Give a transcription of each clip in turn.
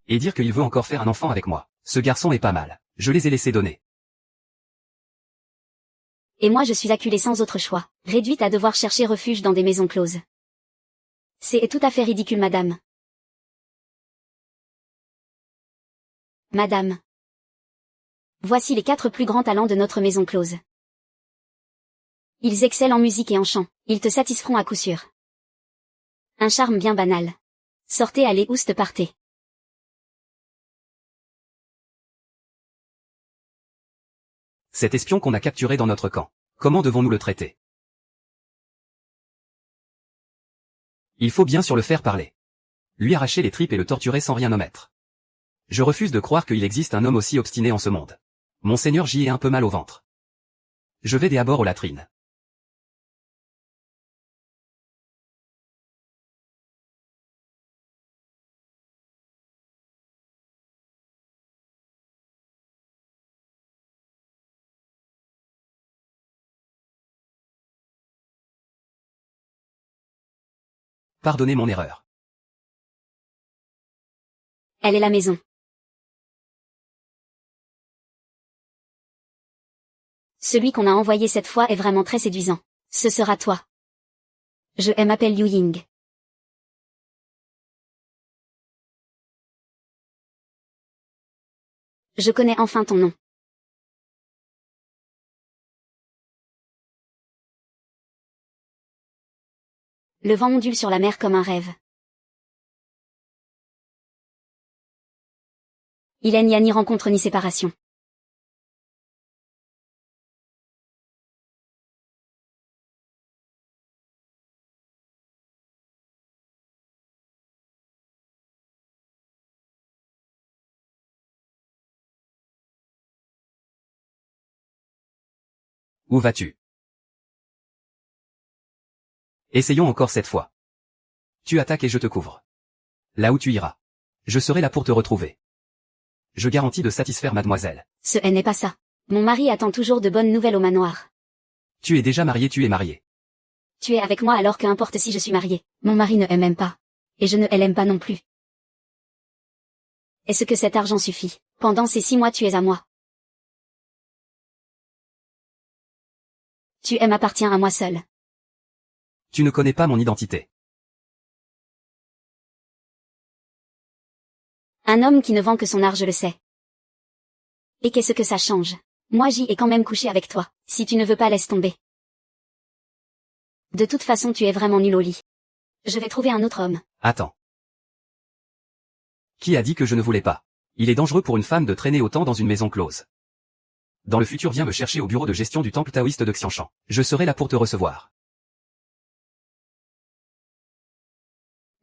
Et dire qu'il veut encore faire un enfant avec moi. Ce garçon est pas mal. Je les ai laissés donner. Et moi je suis acculée sans autre choix, réduite à devoir chercher refuge dans des maisons closes. C'est tout à fait ridicule, madame. Madame. Voici les 4 plus grands talents de notre maison close. Ils excellent en musique et en chant, ils te satisferont à coup sûr. Un charme bien banal. Sortez, allez, oust, partez. Cet espion qu'on a capturé dans notre camp. Comment devons-nous le traiter? Il faut bien sûr le faire parler. Lui arracher les tripes et le torturer sans rien omettre. Je refuse de croire qu'il existe un homme aussi obstiné en ce monde. Monseigneur, j'y ai un peu mal au ventre. Je vais d'abord aux latrines. Pardonnez mon erreur. Elle est la maison. Celui qu'on a envoyé cette fois est vraiment très séduisant. Ce sera toi. Je m'appelle Liu Ying. Je connais enfin ton nom. Le vent ondule sur la mer comme un rêve. Il n'y a ni rencontre ni séparation. Où vas-tu? Essayons encore cette fois. Tu attaques et je te couvre. Là où tu iras. Je serai là pour te retrouver. Je garantis de satisfaire mademoiselle. Ce n'est pas ça. Mon mari attend toujours de bonnes nouvelles au manoir. Tu es déjà marié, tu es marié. Tu es avec moi alors que importe si je suis mariée. Mon mari ne m'aime pas. Et je ne l'aime pas non plus. Est-ce que cet argent suffit? Pendant ces 6 mois tu es à moi. Tu m'appartiens à moi seul. Tu ne connais pas mon identité. Un homme qui ne vend que son art, je le sais. Et qu'est-ce que ça change? Moi j'y ai quand même couché avec toi. Si tu ne veux pas, laisse tomber. De toute façon tu es vraiment nul au lit. Je vais trouver un autre homme. Attends. Qui a dit que je ne voulais pas? Il est dangereux pour une femme de traîner autant dans une maison close. Dans le futur, viens me chercher au bureau de gestion du temple taoïste de Xianshan. Je serai là pour te recevoir.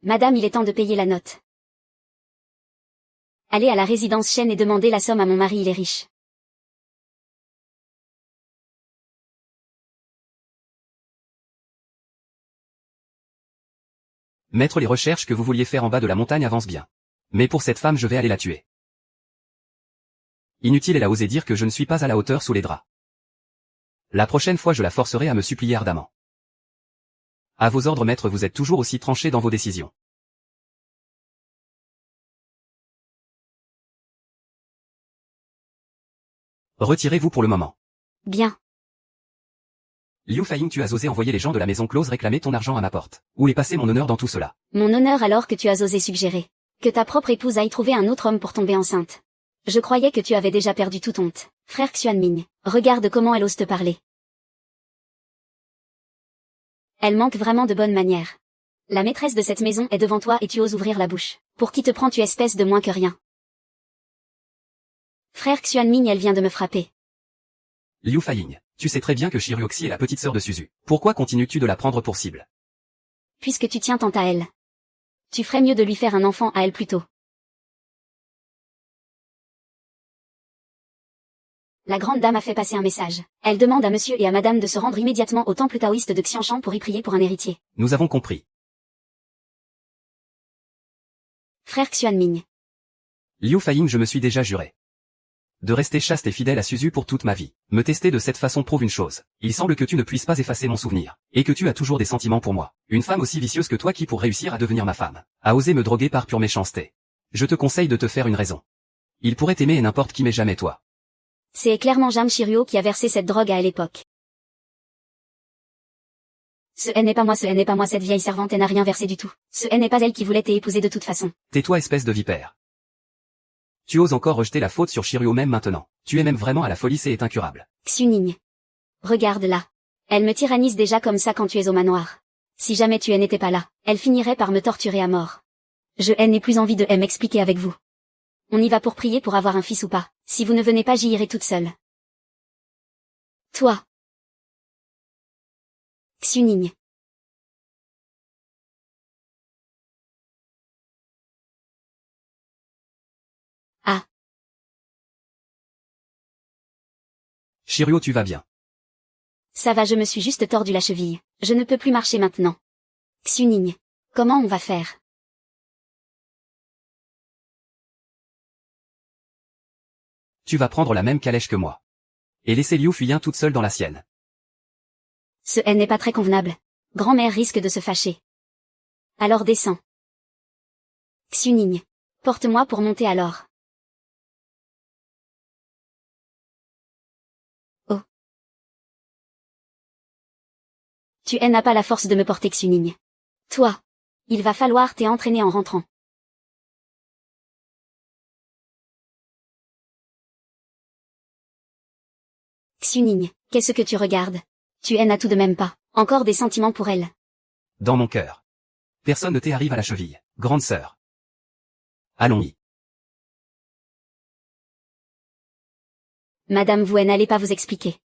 Madame, il est temps de payer la note. Allez à la résidence Shen et demandez la somme à mon mari, il est riche. Maître, les recherches que vous vouliez faire en bas de la montagne avancent bien. Mais pour cette femme, je vais aller la tuer. Inutile, elle a osé dire que je ne suis pas à la hauteur sous les draps. La prochaine fois, je la forcerai à me supplier ardemment. À vos ordres, maître, vous êtes toujours aussi tranché dans vos décisions. Retirez-vous pour le moment. Bien. Liu Faiying, tu as osé envoyer les gens de la maison close réclamer ton argent à ma porte. Où est passé mon honneur dans tout cela? Mon honneur alors que tu as osé suggérer que ta propre épouse aille trouver un autre homme pour tomber enceinte. Je croyais que tu avais déjà perdu toute honte. Frère Xuanming, regarde comment elle ose te parler. Elle manque vraiment de bonnes manières. La maîtresse de cette maison est devant toi et tu oses ouvrir la bouche. Pour qui te prends, tu espèce de moins que rien? Frère Xuanming, elle vient de me frapper. Liu Faiying, tu sais très bien que Shiruoxi est la petite sœur de Suzu. Pourquoi continues-tu de la prendre pour cible? Puisque tu tiens tant à elle. Tu ferais mieux de lui faire un enfant à elle plutôt. La grande dame a fait passer un message. Elle demande à monsieur et à madame de se rendre immédiatement au temple taoïste de Xianshan pour y prier pour un héritier. Nous avons compris. Frère Xuanming. Liu Faiying, je me suis déjà juré de rester chaste et fidèle à Suzu pour toute ma vie. Me tester de cette façon prouve une chose. Il semble que tu ne puisses pas effacer mon souvenir, et que tu as toujours des sentiments pour moi. Une femme aussi vicieuse que toi qui, pour réussir à devenir ma femme, a osé me droguer par pure méchanceté. Je te conseille de te faire une raison. Il pourrait t'aimer et n'importe qui mais jamais toi. C'est clairement Jam Shiryu qui a versé cette drogue à l'époque. Ce n'est pas moi, cette vieille servante, elle n'a rien versé du tout. Ce n'est pas elle qui voulait t'épouser de toute façon. Tais-toi espèce de vipère. Tu oses encore rejeter la faute sur Shiryu même maintenant. Tu es même vraiment à la folie, c'est incurable. Xuning. Regarde là. Elle me tyrannise déjà comme ça quand tu es au manoir. Si jamais tu n'étais pas là, elle finirait par me torturer à mort. Je n'ai plus envie de m'expliquer avec vous. On y va pour prier pour avoir un fils ou pas. Si vous ne venez pas, j'y irai toute seule. Toi. Xuning. Ah. Shiryu, tu vas bien. Ça va, je me suis juste tordu la cheville. Je ne peux plus marcher maintenant. Xuning. Comment on va faire? Tu vas prendre la même calèche que moi. Et laisser Liu Fuyin toute seule dans la sienne. Ce n'est pas très convenable. Grand-mère risque de se fâcher. Alors descends. Xuning. Porte-moi pour monter alors. Oh. Tu n'as pas la force de me porter, Xuning. Toi. Il va falloir t'entraîner en rentrant. Xuning, qu'est-ce que tu regardes? Tu n'as tout de même pas encore des sentiments pour elle. Dans mon cœur. Personne ne t'arrive à la cheville, grande sœur. Allons-y. Madame, vous n'allez pas vous expliquer.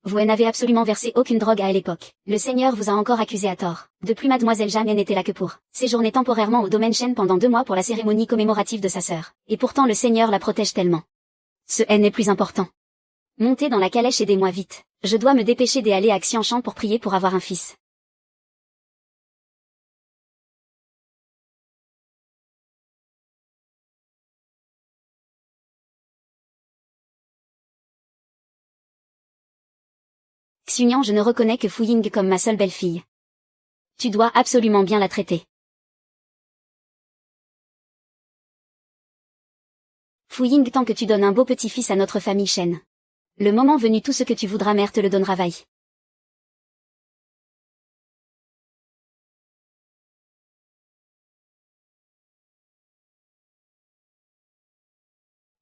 Vous n'avez absolument versé aucune drogue à l'époque. Le Seigneur vous a encore accusé à tort. De plus, mademoiselle Jamais n'était là que pour séjourner temporairement au domaine Shen pendant 2 mois pour la cérémonie commémorative de sa sœur. Et pourtant le Seigneur la protège tellement. Ce n'est plus important. Montez dans la calèche, aidez-moi vite. Je dois me dépêcher d'aller à Xianshan pour prier pour avoir un fils. Xunian, je ne reconnais que Fu Ying comme ma seule belle-fille. Tu dois absolument bien la traiter. Fu Ying, tant que tu donnes un beau petit-fils à notre famille Shen. Le moment venu, tout ce que tu voudras, mère te le donnera vaille.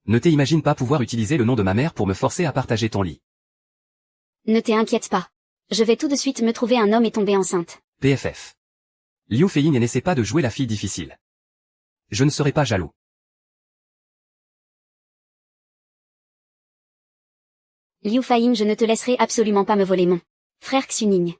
Ne t'imagine pas pouvoir utiliser le nom de ma mère pour me forcer à partager ton lit. Ne t'inquiète pas. Je vais tout de suite me trouver un homme et tomber enceinte. PFF. Liu Feiying n'essaie pas de jouer la fille difficile. Je ne serai pas jaloux. Liu Feiying, je ne te laisserai absolument pas me voler mon frère Xuning.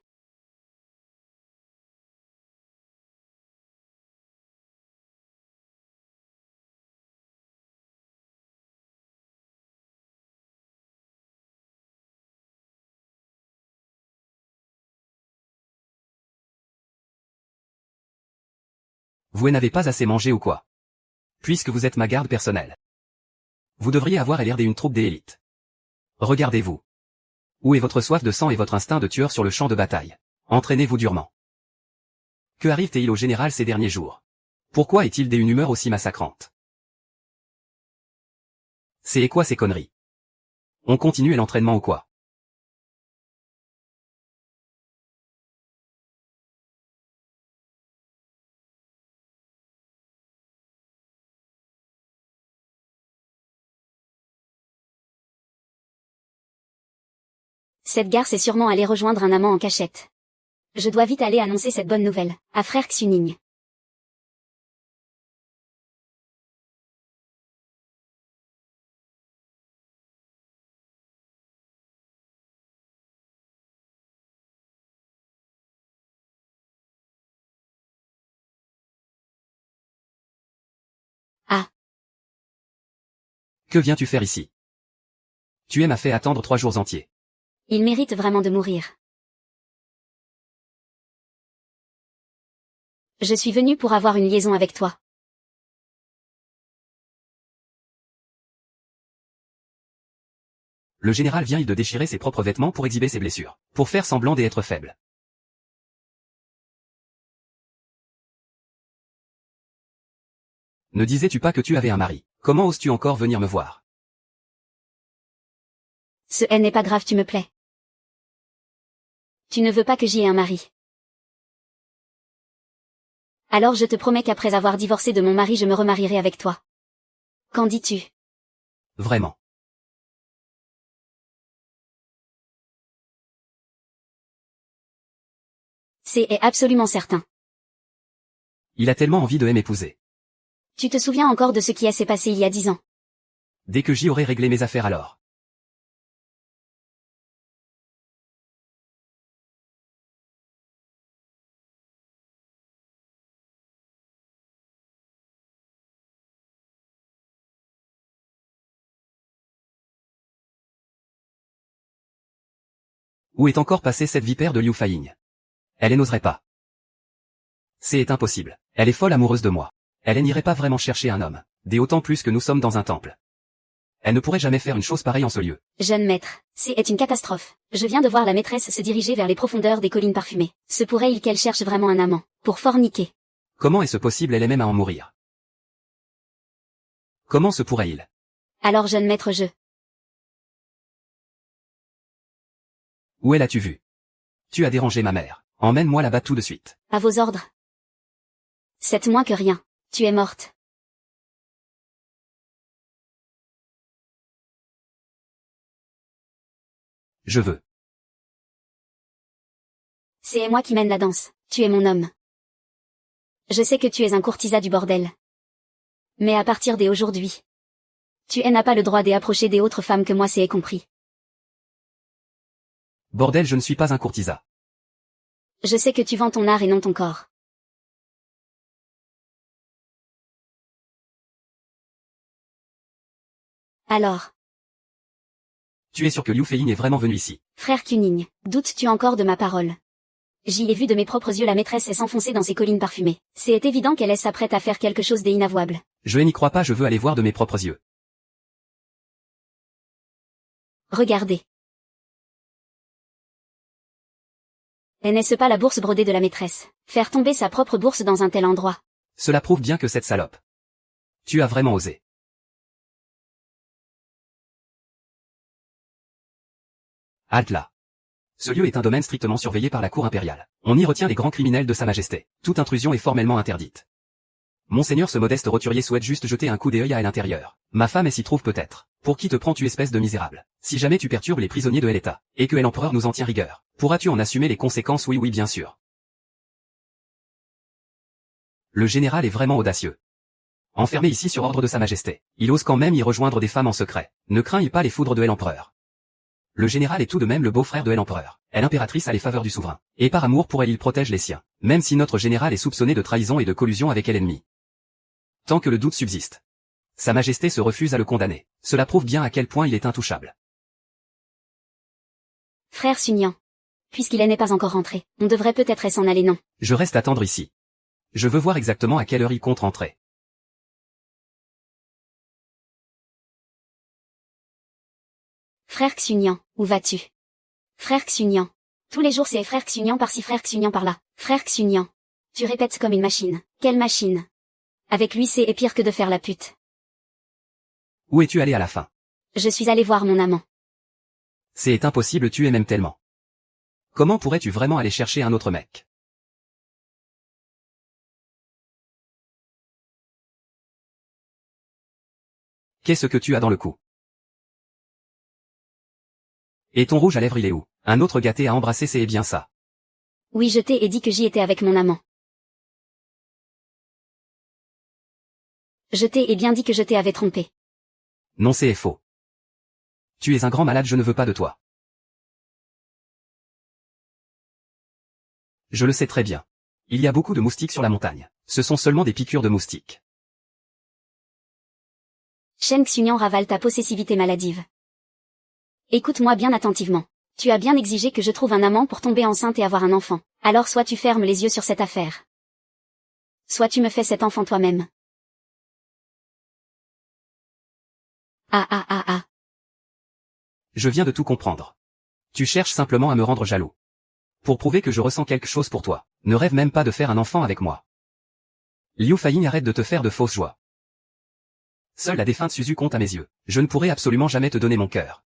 Vous n'avez pas assez mangé ou quoi? Puisque vous êtes ma garde personnelle. Vous devriez avoir l'air d'une troupe d'élite. Regardez-vous. Où est votre soif de sang et votre instinct de tueur sur le champ de bataille? Entraînez-vous durement. Que arrive-t-il au général ces derniers jours? Pourquoi est-il d'une humeur aussi massacrante? C'est quoi ces conneries? On continue l'entraînement ou quoi? Cette garce est sûrement allée rejoindre un amant en cachette. Je dois vite aller annoncer cette bonne nouvelle à frère Xuning. Ah. Que viens-tu faire ici? Tu m'as fait attendre 3 jours entiers. Il mérite vraiment de mourir. Je suis venu pour avoir une liaison avec toi. Le général vient de déchirer ses propres vêtements pour exhiber ses blessures, pour faire semblant d'être faible. Ne disais-tu pas que tu avais un mari? Comment oses-tu encore venir me voir? Ce n'est pas grave, tu me plais. Tu ne veux pas que j'y ai un mari. Alors je te promets qu'après avoir divorcé de mon mari je me remarierai avec toi. Qu'en dis-tu? Vraiment. C'est absolument certain. Il a tellement envie de m'épouser. Tu te souviens encore de ce qui s'est passé il y a 10 ans? Dès que j'y aurai réglé mes affaires alors. Où est encore passée cette vipère de Liu Faiying? Elle n'oserait pas. C'est impossible. Elle est folle amoureuse de moi. Elle n'irait pas vraiment chercher un homme, d'autant plus que nous sommes dans un temple. Elle ne pourrait jamais faire une chose pareille en ce lieu. Jeune maître, c'est une catastrophe. Je viens de voir la maîtresse se diriger vers les profondeurs des collines parfumées. Se pourrait-il qu'elle cherche vraiment un amant, pour forniquer? Comment est-ce possible? Elle est même à en mourir. Comment se pourrait-il? Alors jeune maître Où l'as-tu vu? Tu as dérangé ma mère. Emmène-moi là-bas tout de suite. À vos ordres. C'est moins que rien. Tu es morte. Je veux. C'est moi qui mène la danse. Tu es mon homme. Je sais que tu es un courtisan du bordel. Mais à partir d'aujourd'hui, tu n'as pas le droit d'approcher des autres femmes que moi, c'est compris. Bordel, je ne suis pas un courtisan. Je sais que tu vends ton art et non ton corps. Alors, Tu es sûr que Liu Feiying est vraiment venu ici? frère Kuning, doutes-tu encore de ma parole? J'y ai vu de mes propres yeux la maîtresse s'enfoncer dans ces collines parfumées. C'est évident qu'elle s'apprête à faire quelque chose d'inavouable. Je n'y crois pas, je veux aller voir de mes propres yeux. Regardez. Et n'est-ce pas la bourse brodée de la maîtresse? Faire tomber sa propre bourse dans un tel endroit. Cela prouve bien que cette salope. Tu as vraiment osé. Halte là. Ce lieu est un domaine strictement surveillé par la cour impériale. On y retient les grands criminels de Sa Majesté. Toute intrusion est formellement interdite. Monseigneur, ce modeste roturier souhaite juste jeter un coup d'œil à l'intérieur. Ma femme s'y trouve peut-être. Pour qui te prends-tu, espèce de misérable? Si jamais tu perturbes les prisonniers de l'État, et que l'empereur nous en tient rigueur, pourras-tu en assumer les conséquences? Oui, oui, bien sûr. Le général est vraiment audacieux. Enfermé ici sur ordre de Sa Majesté, il ose quand même y rejoindre des femmes en secret. Ne crains-il pas les foudres de l'empereur? Le général est tout de même le beau-frère de l'empereur. L'impératrice a les faveurs du souverain. Et par amour pour elle, il protège les siens. Même si notre général est soupçonné de trahison et de collusion avec l'ennemi. Tant que le doute subsiste, Sa Majesté se refuse à le condamner. Cela prouve bien à quel point il est intouchable. Frère Sunian. Puisqu'il n'est pas encore rentré, on devrait peut-être s'en aller, non? Je reste attendre ici. Je veux voir exactement à quelle heure il compte rentrer. Frère Xunian, où vas-tu? Frère Xunian. Tous les jours c'est frère Xunian par-ci, frère Xunian par-là. Frère Xunian. Tu répètes comme une machine. Quelle machine? Avec lui c'est pire que de faire la pute. Où es-tu allé à la fin? Je suis allé voir mon amant. C'est impossible, tu m'aimes tellement. Comment pourrais-tu vraiment aller chercher un autre mec? Qu'est-ce que tu as dans le cou? Et ton rouge à lèvres, il est où? Un autre gâté à embrasser, c'est bien ça. Oui, je t'ai dit que j'y étais avec mon amant. Je t'ai bien dit que je t'avais trompé. Non, c'est faux. Tu es un grand malade, je ne veux pas de toi. Je le sais très bien. Il y a beaucoup de moustiques sur la montagne. Ce sont seulement des piqûres de moustiques. Shen Xunian ravale ta possessivité maladive. Écoute-moi bien attentivement. Tu as bien exigé que je trouve un amant pour tomber enceinte et avoir un enfant. Alors soit tu fermes les yeux sur cette affaire. Soit tu me fais cet enfant toi-même. Ah. Je viens de tout comprendre. Tu cherches simplement à me rendre jaloux. Pour prouver que je ressens quelque chose pour toi. Ne rêve même pas de faire un enfant avec moi. Liu Faiying, arrête de te faire de fausses joies. Seule la défunte Suzu compte à mes yeux. Je ne pourrai absolument jamais te donner mon cœur.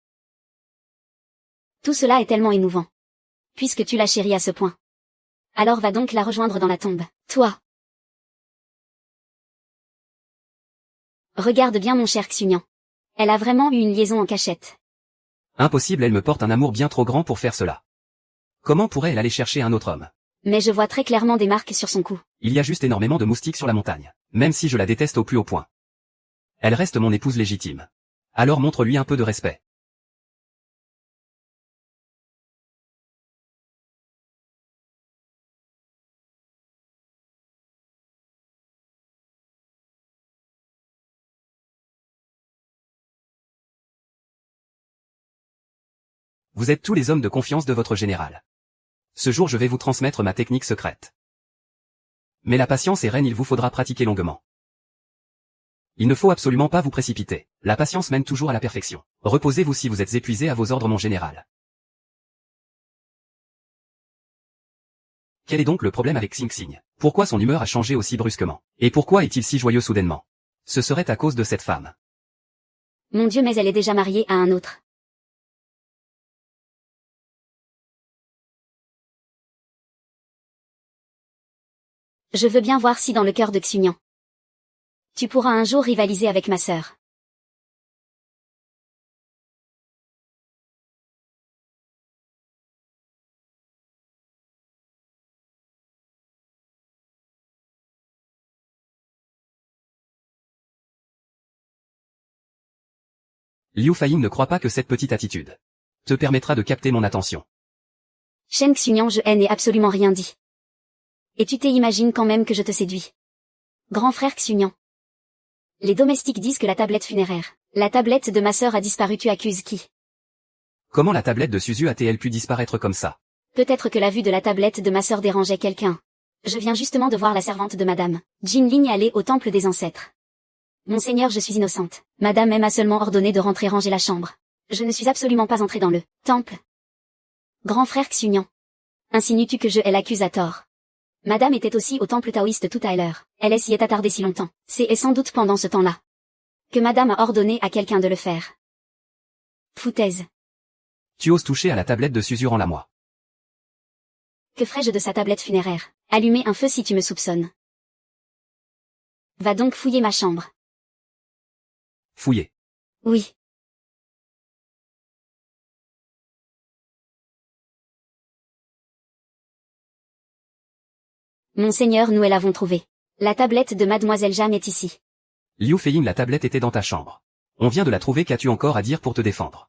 Tout cela est tellement émouvant. Puisque tu la chéris à ce point. Alors va donc la rejoindre dans la tombe. Toi. Regarde bien mon cher Xunian. Elle a vraiment eu une liaison en cachette. Impossible, elle me porte un amour bien trop grand pour faire cela. Comment pourrait-elle aller chercher un autre homme? Mais je vois très clairement des marques sur son cou. Il y a juste énormément de moustiques sur la montagne. Même si je la déteste au plus haut point. Elle reste mon épouse légitime. Alors montre-lui un peu de respect. Vous êtes tous les hommes de confiance de votre général. Ce jour je vais vous transmettre ma technique secrète. Mais la patience est reine, il vous faudra pratiquer longuement. Il ne faut absolument pas vous précipiter. La patience mène toujours à la perfection. Reposez-vous si vous êtes épuisé à vos ordres mon général. Quel est donc le problème avec Xing Xing? Pourquoi son humeur a changé aussi brusquement? Et pourquoi est-il si joyeux soudainement? Ce serait à cause de cette femme. Mon Dieu, mais elle est déjà mariée à un autre. Je veux bien voir si dans le cœur de Xunian. Tu pourras un jour rivaliser avec ma sœur. Liu Fahing ne croit pas que cette petite attitude te permettra de capter mon attention. Shen Xunian, je n'ai absolument rien dit. Et tu t'imagines quand même que je te séduis. Grand frère Xunian. Les domestiques disent que la tablette funéraire. La tablette de ma sœur a disparu, tu accuses qui? Comment la tablette de Suzu a-t-elle pu disparaître comme ça? Peut-être que la vue de la tablette de ma sœur dérangeait quelqu'un. Je viens justement de voir la servante de madame Jinling aller au temple des ancêtres. Monseigneur, je suis innocente. Madame M m'a seulement ordonné de rentrer ranger la chambre. Je ne suis absolument pas entrée dans le temple. Grand frère Xunian. Insinues-tu que je l'accuse à tort? Madame était aussi au temple taoïste tout à l'heure. Elle s'y est attardée si longtemps. C'est sans doute pendant ce temps-là que madame a ordonné à quelqu'un de le faire. Foutaise. Tu oses toucher à la tablette de Suzu, rends-la moi. Que ferais-je de sa tablette funéraire? Allumer un feu si tu me soupçonnes. Va donc fouiller ma chambre. Fouiller. Oui. Monseigneur, nous l'avons trouvée. La tablette de mademoiselle Jeanne est ici. Liu Fehing, la tablette était dans ta chambre. On vient de la trouver, qu'as-tu encore à dire pour te défendre?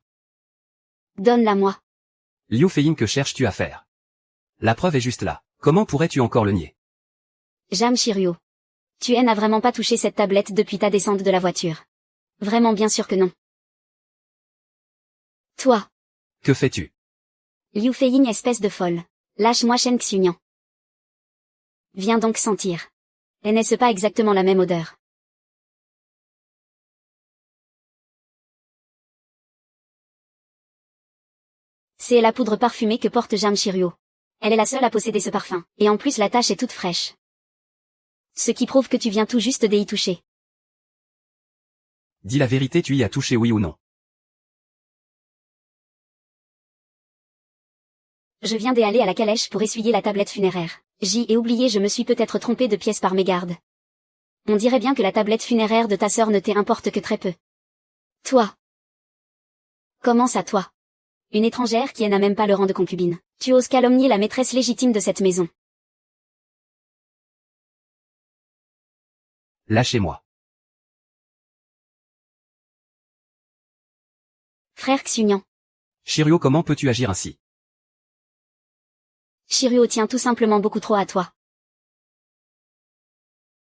Donne-la moi. Liu Fehing, que cherches-tu à faire? La preuve est juste là. Comment pourrais-tu encore le nier? Jam Shiryu. Tu n'as vraiment pas touché cette tablette depuis ta descente de la voiture. Vraiment bien sûr que non. Toi. Que fais-tu? Liu Fehing, espèce de folle. Lâche-moi Shen Xunian. Viens donc sentir. Et n'est-ce pas exactement la même odeur? C'est la poudre parfumée que porte Jam Shiryu. Elle est la seule à posséder ce parfum, et en plus la tache est toute fraîche. Ce qui prouve que tu viens tout juste d'y toucher. Dis la vérité, tu y as touché, oui ou non? Je viens d'aller à la calèche pour essuyer la tablette funéraire. J'y ai oublié, je me suis peut-être trompé de pièce par mégarde. On dirait bien que la tablette funéraire de ta sœur ne t'importe que très peu. Toi. Comment ça, toi? Une étrangère qui n'a même pas le rang de concubine. Tu oses calomnier la maîtresse légitime de cette maison. Lâchez-moi. Frère Xunian. Shiryu, comment peux-tu agir ainsi? Shiryu tient tout simplement beaucoup trop à toi.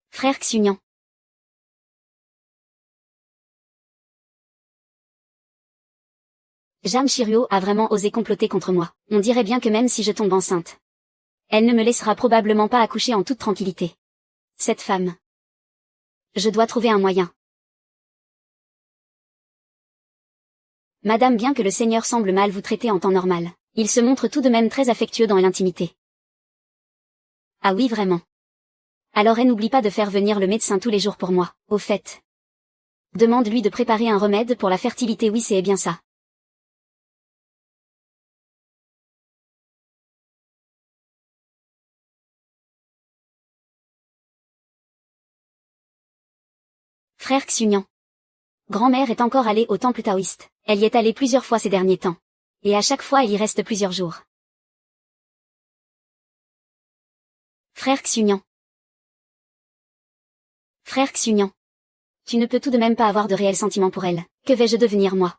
Frère Xunian. Jam Shiryu a vraiment osé comploter contre moi. On dirait bien que même si je tombe enceinte, elle ne me laissera probablement pas accoucher en toute tranquillité. Cette femme. Je dois trouver un moyen. Madame, bien que le Seigneur semble mal vous traiter en temps normal, il se montre tout de même très affectueux dans l'intimité. Ah oui, vraiment. Alors n'oublie pas de faire venir le médecin tous les jours pour moi, au fait. Demande-lui de préparer un remède pour la fertilité. Oui, c'est bien ça. Frère Xunian. Grand-mère est encore allée au temple taoïste. Elle y est allée plusieurs fois ces derniers temps. Et à chaque fois elle y reste plusieurs jours. Frère Xunian. Frère Xunian. Tu ne peux tout de même pas avoir de réels sentiments pour elle. Que vais-je devenir moi?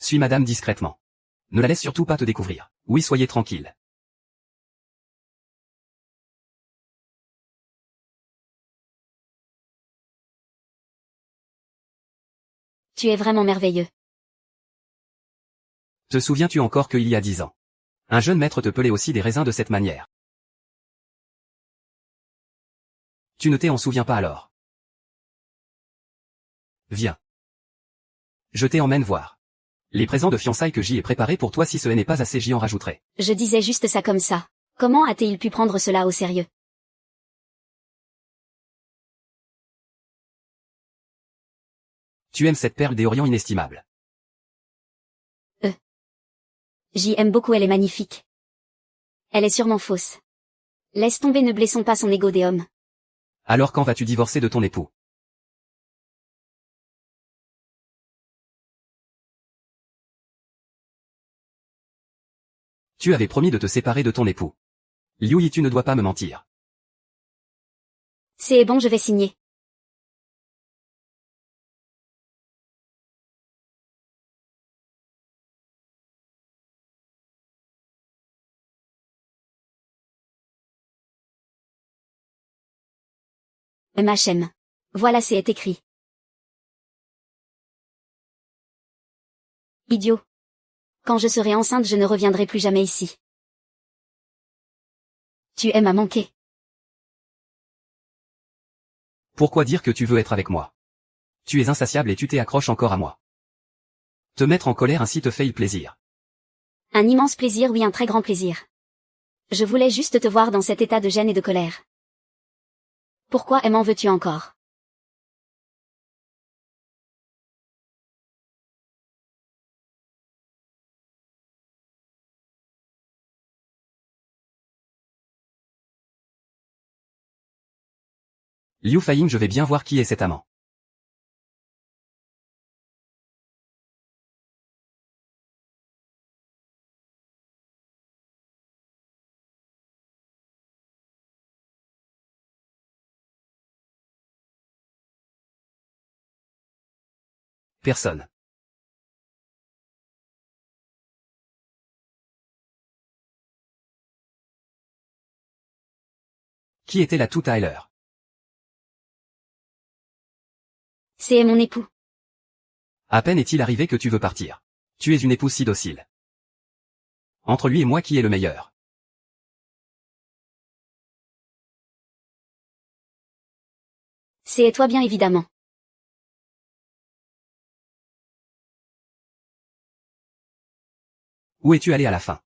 Suis madame discrètement. Ne la laisse surtout pas te découvrir. Oui, soyez tranquille. Tu es vraiment merveilleux. Te souviens-tu encore qu'il y a 10 ans? Un jeune maître te pelait aussi des raisins de cette manière. Tu ne t'en souviens pas alors? Viens. Je t'emmène voir. Les présents de fiançailles que j'y ai préparés pour toi, si ce n'est pas assez, j'y en rajouterai. Je disais juste ça comme ça. Comment a-t-il pu prendre cela au sérieux? Tu aimes cette perle des Orients inestimable. J'y aime beaucoup, elle est magnifique. Elle est sûrement fausse. Laisse tomber, ne blessons pas son ego des hommes. Alors quand vas-tu divorcer de ton époux? Tu avais promis de te séparer de ton époux. Liu Yi, tu ne dois pas me mentir. C'est bon, je vais signer. Machem. Voilà, c'est écrit. Idiot. Quand je serai enceinte, je ne reviendrai plus jamais ici. Tu aimes à manquer. Pourquoi dire que tu veux être avec moi? Tu es insatiable et tu t'accroches encore à moi. Te mettre en colère ainsi te fait plaisir. Un immense plaisir, oui, un très grand plaisir. Je voulais juste te voir dans cet état de gêne et de colère. Pourquoi m'en veux-tu encore? Liu Faiying, je vais bien voir qui est cet amant. Personne. Qui était là tout à l'heure? C'est mon époux. À peine est-il arrivé que tu veux partir. Tu es une épouse si docile. Entre lui et moi, qui est le meilleur? C'est toi, bien évidemment. Où es-tu allé à la fin?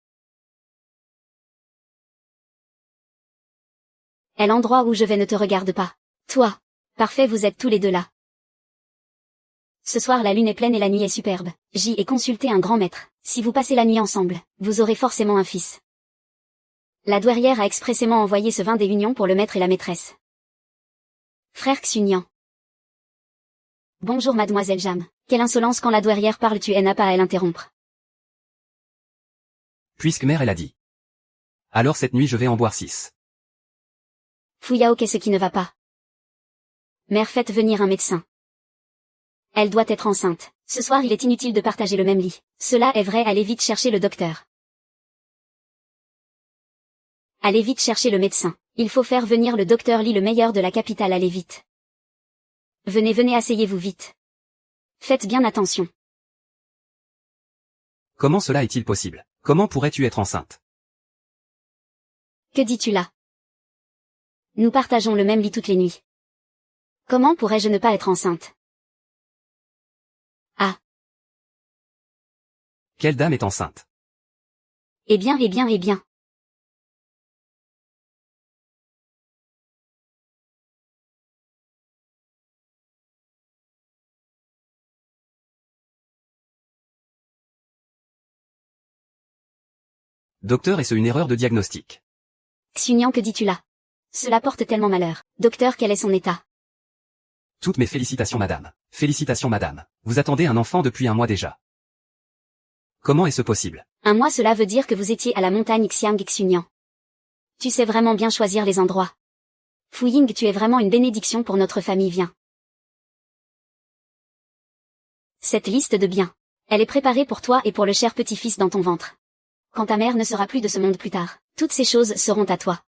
Et l'endroit où je vais ne te regarde pas. Toi. Parfait, vous êtes tous les deux là. Ce soir la lune est pleine et la nuit est superbe. J'y ai consulté un grand maître. Si vous passez la nuit ensemble, vous aurez forcément un fils. La douairière a expressément envoyé ce vin des unions pour le maître et la maîtresse. Frère Xunian. Bonjour mademoiselle Jam. Quelle insolence quand la douairière parle, tu n'as pas à l'interrompre. Puisque mère elle a dit. Alors cette nuit je vais en boire 6. Fuyao, qu'est-ce qui ne va pas? Mère, faites venir un médecin. Elle doit être enceinte. Ce soir il est inutile de partager le même lit. Cela est vrai, allez vite chercher le docteur. Allez vite chercher le médecin. Il faut faire venir le docteur Li, le meilleur de la capitale, allez vite. Venez, venez, asseyez-vous vite. Faites bien attention. Comment cela est-il possible? Comment pourrais-tu être enceinte? Que dis-tu là? Nous partageons le même lit toutes les nuits. Comment pourrais-je ne pas être enceinte? Ah. Quelle dame est enceinte? Eh bien, eh bien, eh bien. Docteur, est-ce une erreur de diagnostic? Xunian, que dis-tu là? Cela porte tellement malheur. Docteur, quel est son état? Toutes mes félicitations madame. Félicitations madame. Vous attendez un enfant depuis un mois déjà. Comment est-ce possible? Un mois, cela veut dire que vous étiez à la montagne Xiang Xunian. Tu sais vraiment bien choisir les endroits. Fu Ying, tu es vraiment une bénédiction pour notre famille, viens. Cette liste de biens. Elle est préparée pour toi et pour le cher petit-fils dans ton ventre. Quand ta mère ne sera plus de ce monde plus tard, toutes ces choses seront à toi.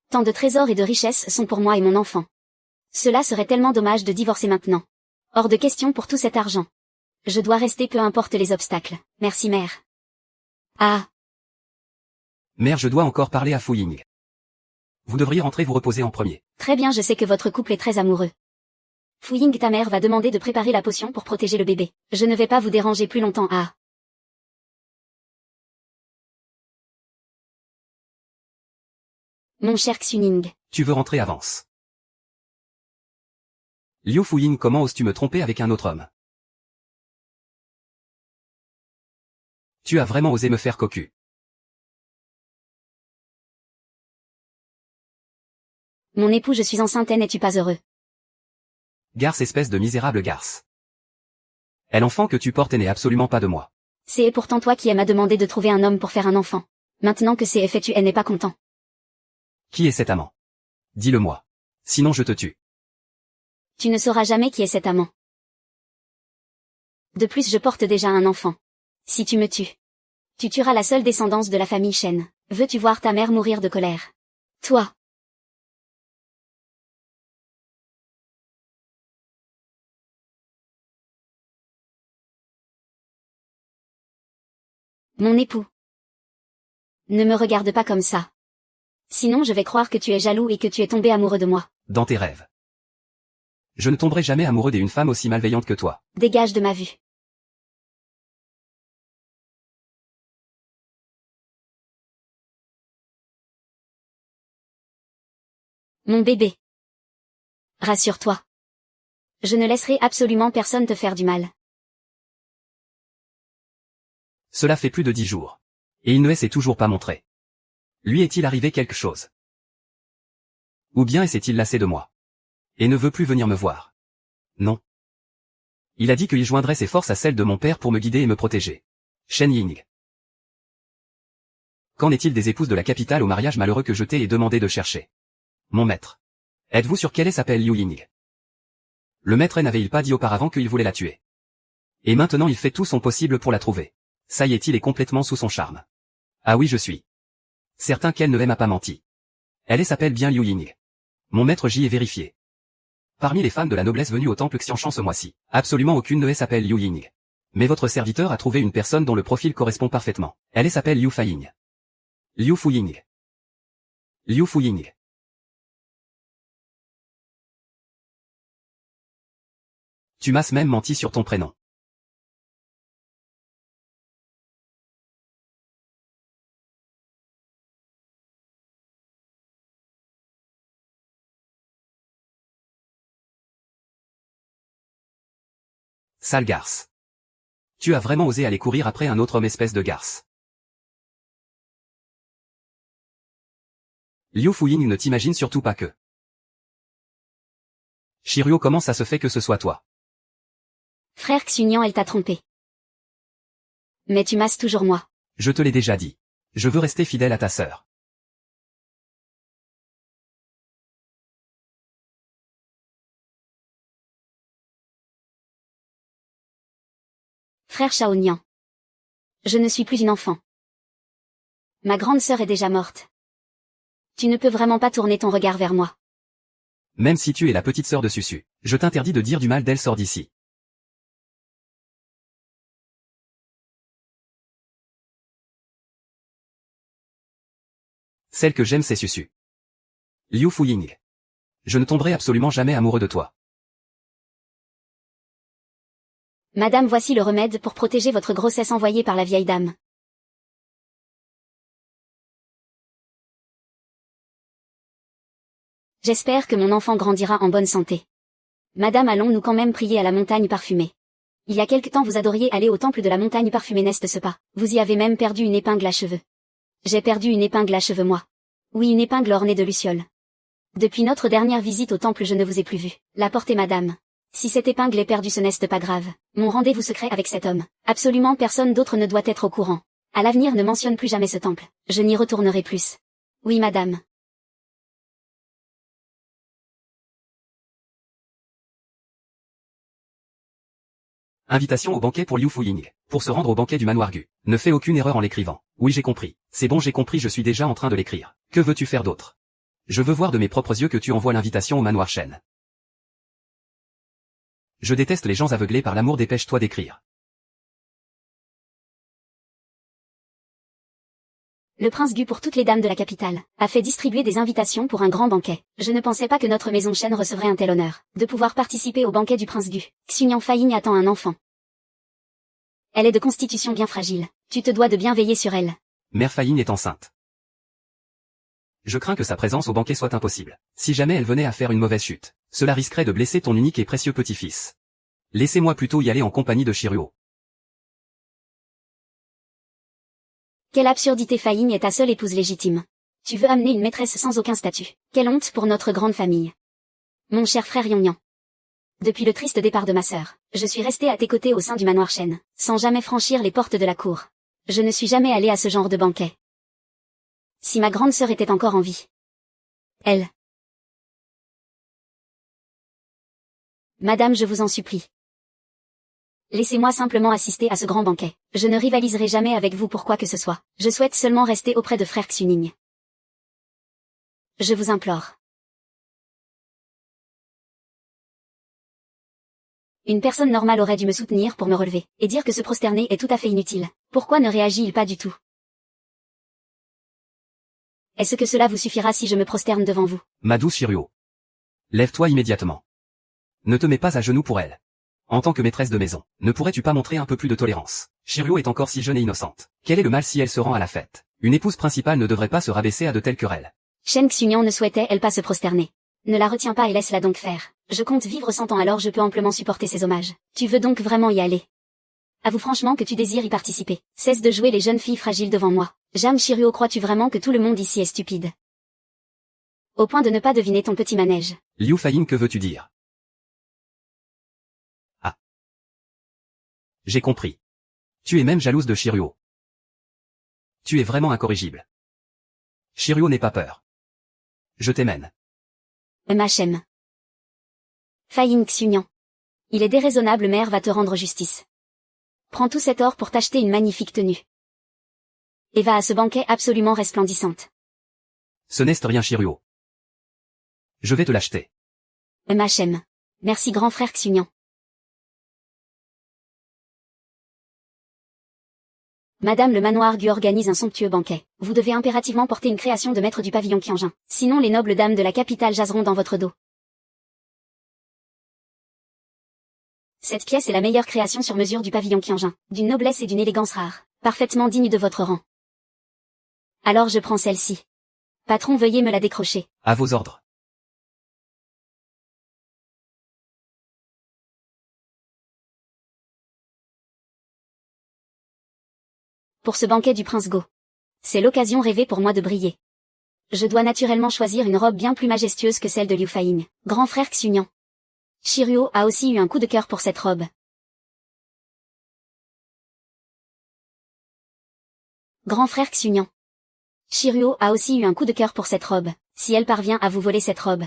Tant de trésors et de richesses sont pour moi et mon enfant. Cela serait tellement dommage de divorcer maintenant. Hors de question pour tout cet argent. Je dois rester peu importe les obstacles. Merci mère. Ah. Mère, je dois encore parler à Fu Ying. Vous devriez rentrer vous reposer en premier. Très bien, je sais que votre couple est très amoureux. Fu Ying, ta mère va demander de préparer la potion pour protéger le bébé. Je ne vais pas vous déranger plus longtemps. Ah. Mon cher Xuning. Tu veux rentrer, avance. Liu Fu Ying, comment oses-tu me tromper avec un autre homme? Tu as vraiment osé me faire cocu. Mon époux, je suis enceinte, n'es-tu pas heureux? Garce, espèce de misérable garce. L'enfant que tu portes n'est absolument pas de moi. C'est pourtant toi qui m'a demandé de trouver un homme pour faire un enfant. Maintenant que c'est fait, tu n'es pas content. Qui est cet amant? Dis-le-moi. Sinon je te tue. Tu ne sauras jamais qui est cet amant. De plus, je porte déjà un enfant. Si tu me tues, tu tueras la seule descendance de la famille Shen. Veux-tu voir ta mère mourir de colère? Toi. Mon époux. Ne me regarde pas comme ça. Sinon je vais croire que tu es jaloux et que tu es tombé amoureux de moi. Dans tes rêves. Je ne tomberai jamais amoureux d'une femme aussi malveillante que toi. Dégage de ma vue. Mon bébé. Rassure-toi. Je ne laisserai absolument personne te faire du mal. Cela fait plus de 10 jours. Et il ne s'est toujours pas montré. Lui est-il arrivé quelque chose? Ou bien s'est-il lassé de moi? Et ne veut plus venir me voir? Non. Il a dit qu'il joindrait ses forces à celles de mon père pour me guider et me protéger. Shen Ying. Qu'en est-il des épouses de la capitale au mariage malheureux que je t'ai et demandé de chercher? Mon maître. Êtes-vous sûr qu'elle s'appelle Liu Ying? Le maître n'avait-il pas dit auparavant qu'il voulait la tuer? Et maintenant il fait tout son possible pour la trouver. Ça y est, il est complètement sous son charme. Ah oui, je suis certain qu'elle ne m'a pas menti. Elle s'appelle bien Liu Ying. Mon maître, j'y ai vérifié. Parmi les femmes de la noblesse venues au temple Xianshan ce mois-ci, absolument aucune ne s'appelle Liu Ying. Mais votre serviteur a trouvé une personne dont le profil correspond parfaitement. Elle s'appelle Liu Faiying. Liu Fu Ying. Liu Fu Ying. Tu m'as même menti sur ton prénom. Sale garce. Tu as vraiment osé aller courir après un autre homme, espèce de garce. Liu Fu Ying, ne t'imagine surtout pas que. Shiryu, comment ça se fait que ce soit toi? Frère Xunian, elle t'a trompé. Mais tu masses toujours moi. Je te l'ai déjà dit. Je veux rester fidèle à ta sœur. Frère Shaonian. Je ne suis plus une enfant. Ma grande sœur est déjà morte. Tu ne peux vraiment pas tourner ton regard vers moi. Même si tu es la petite sœur de Susu, je t'interdis de dire du mal d'elle, sors d'ici. Celle que j'aime c'est Susu. Liu Fuying. Je ne tomberai absolument jamais amoureux de toi. Madame, voici le remède pour protéger votre grossesse envoyé par la vieille dame. J'espère que mon enfant grandira en bonne santé. Madame, allons-nous quand même prier à la montagne parfumée. Il y a quelque temps vous adoriez aller au temple de la montagne parfumée, n'est-ce pas? Vous y avez même perdu une épingle à cheveux. J'ai perdu une épingle à cheveux moi. Oui, une épingle ornée de lucioles. Depuis notre dernière visite au temple je ne vous ai plus vu. La portez madame. Si cette épingle est perdue ce n'est pas grave. Mon rendez-vous secret avec cet homme. Absolument personne d'autre ne doit être au courant. À l'avenir ne mentionne plus jamais ce temple. Je n'y retournerai plus. Oui madame. Invitation au banquet pour Liu Fuying. Pour se rendre au banquet du manoir Gu. Ne fais aucune erreur en l'écrivant. Oui j'ai compris. C'est bon j'ai compris, je suis déjà en train de l'écrire. Que veux-tu faire d'autre? Je veux voir de mes propres yeux que tu envoies l'invitation au manoir Shen. Je déteste les gens aveuglés par l'amour, dépêche-toi d'écrire. Le prince Gu pour toutes les dames de la capitale, a fait distribuer des invitations pour un grand banquet. Je ne pensais pas que notre maison Shen recevrait un tel honneur, de pouvoir participer au banquet du prince Gu. Xunian Faiying attend un enfant. Elle est de constitution bien fragile. Tu te dois de bien veiller sur elle. Mère Faiying est enceinte. Je crains que sa présence au banquet soit impossible. Si jamais elle venait à faire une mauvaise chute, cela risquerait de blesser ton unique et précieux petit-fils. Laissez-moi plutôt y aller en compagnie de Shiryu. Quelle absurdité, Faiying est ta seule épouse légitime. Tu veux amener une maîtresse sans aucun statut. Quelle honte pour notre grande famille. Mon cher frère Yongyan. Depuis le triste départ de ma sœur, je suis restée à tes côtés au sein du manoir Shen, sans jamais franchir les portes de la cour. Je ne suis jamais allée à ce genre de banquet. Si ma grande sœur était encore en vie. Elle. Madame, je vous en supplie. Laissez-moi simplement assister à ce grand banquet. Je ne rivaliserai jamais avec vous pour quoi que ce soit. Je souhaite seulement rester auprès de frère Xuning. Je vous implore. Une personne normale aurait dû me soutenir pour me relever, et dire que se prosterner est tout à fait inutile. Pourquoi ne réagit-il pas du tout? Est-ce que cela vous suffira si je me prosterne devant vous? Ma douce Shiryu. Lève-toi immédiatement. Ne te mets pas à genoux pour elle. En tant que maîtresse de maison, ne pourrais-tu pas montrer un peu plus de tolérance? Shiryu est encore si jeune et innocente. Quel est le mal si elle se rend à la fête? Une épouse principale ne devrait pas se rabaisser à de telles querelles. Shen Xunian ne souhaitait elle pas se prosterner. Ne la retiens pas et laisse-la donc faire. Je compte vivre 100 ans alors je peux amplement supporter ces hommages. Tu veux donc vraiment y aller? Avoue franchement que tu désires y participer. Cesse de jouer les jeunes filles fragiles devant moi. Jam Shiryu, crois-tu vraiment que tout le monde ici est stupide? Au point de ne pas deviner ton petit manège. Liu Faiying, que veux-tu dire? Ah. J'ai compris. Tu es même jalouse de Shiryu. Tu es vraiment incorrigible. Shiryu n'aie pas peur. Je t'aime. Machem. Faiying Xunian. Il est déraisonnable, mère va te rendre justice. Prends tout cet or pour t'acheter une magnifique tenue. Et va à ce banquet absolument resplendissante. Ce n'est rien Shiryu. Je vais te l'acheter. Machem. Merci grand frère Xunian. Madame, le manoir Gu organise un somptueux banquet. Vous devez impérativement porter une création de maître du pavillon Qianjin. Sinon les nobles dames de la capitale jaseront dans votre dos. Cette pièce est la meilleure création sur mesure du pavillon Qianjin, d'une noblesse et d'une élégance rare, parfaitement digne de votre rang. Alors je prends celle-ci. Patron, veuillez me la décrocher. À vos ordres. Pour ce banquet du prince Go. C'est l'occasion rêvée pour moi de briller. Je dois naturellement choisir une robe bien plus majestueuse que celle de Liu Faiying. Grand frère Xunian. Shiryu a aussi eu un coup de cœur pour cette robe. Grand frère Xunian. Shiryu a aussi eu un coup de cœur pour cette robe, si elle parvient à vous voler cette robe.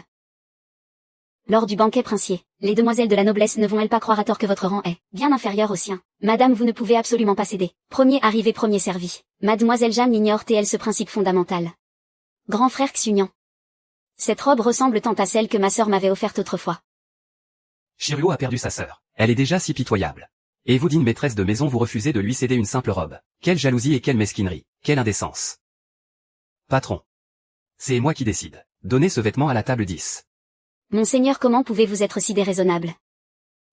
Lors du banquet princier, les demoiselles de la noblesse ne vont-elles pas croire à tort que votre rang est bien inférieur au sien? Madame, vous ne pouvez absolument pas céder. Premier arrivé, premier servi. Mademoiselle Jeanne ignore-t-elle ce principe fondamental? Grand frère Xunian. Cette robe ressemble tant à celle que ma sœur m'avait offerte autrefois. Shiryu a perdu sa sœur. Elle est déjà si pitoyable. Et vous, digne maîtresse de maison, vous refusez de lui céder une simple robe. Quelle jalousie et quelle mesquinerie. Quelle indécence. Patron. C'est moi qui décide. Donnez ce vêtement à la table 10. Monseigneur, comment pouvez-vous être si déraisonnable?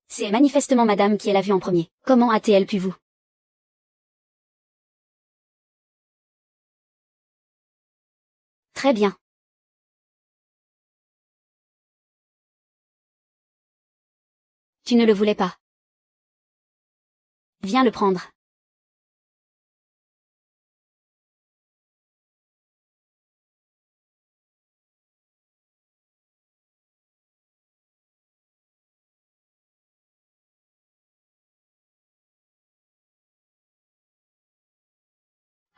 C'est manifestement madame qui l'a vu en premier. Comment a-t-elle pu vous? Très bien. Tu ne le voulais pas. Viens le prendre.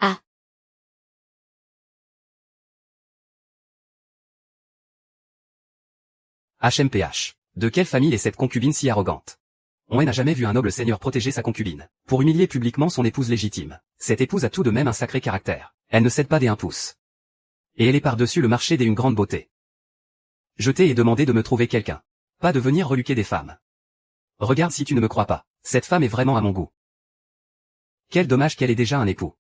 Ah. HMPH. De quelle famille est cette concubine si arrogante? On n'a jamais vu un noble seigneur protéger sa concubine, pour humilier publiquement son épouse légitime. Cette épouse a tout de même un sacré caractère. Elle ne cède pas des 1 pouce. Et elle est par-dessus le marché des une grande beauté. Je t'ai demandé de me trouver quelqu'un. Pas de venir reluquer des femmes. Regarde si tu ne me crois pas. Cette femme est vraiment à mon goût. Quel dommage qu'elle ait déjà un époux.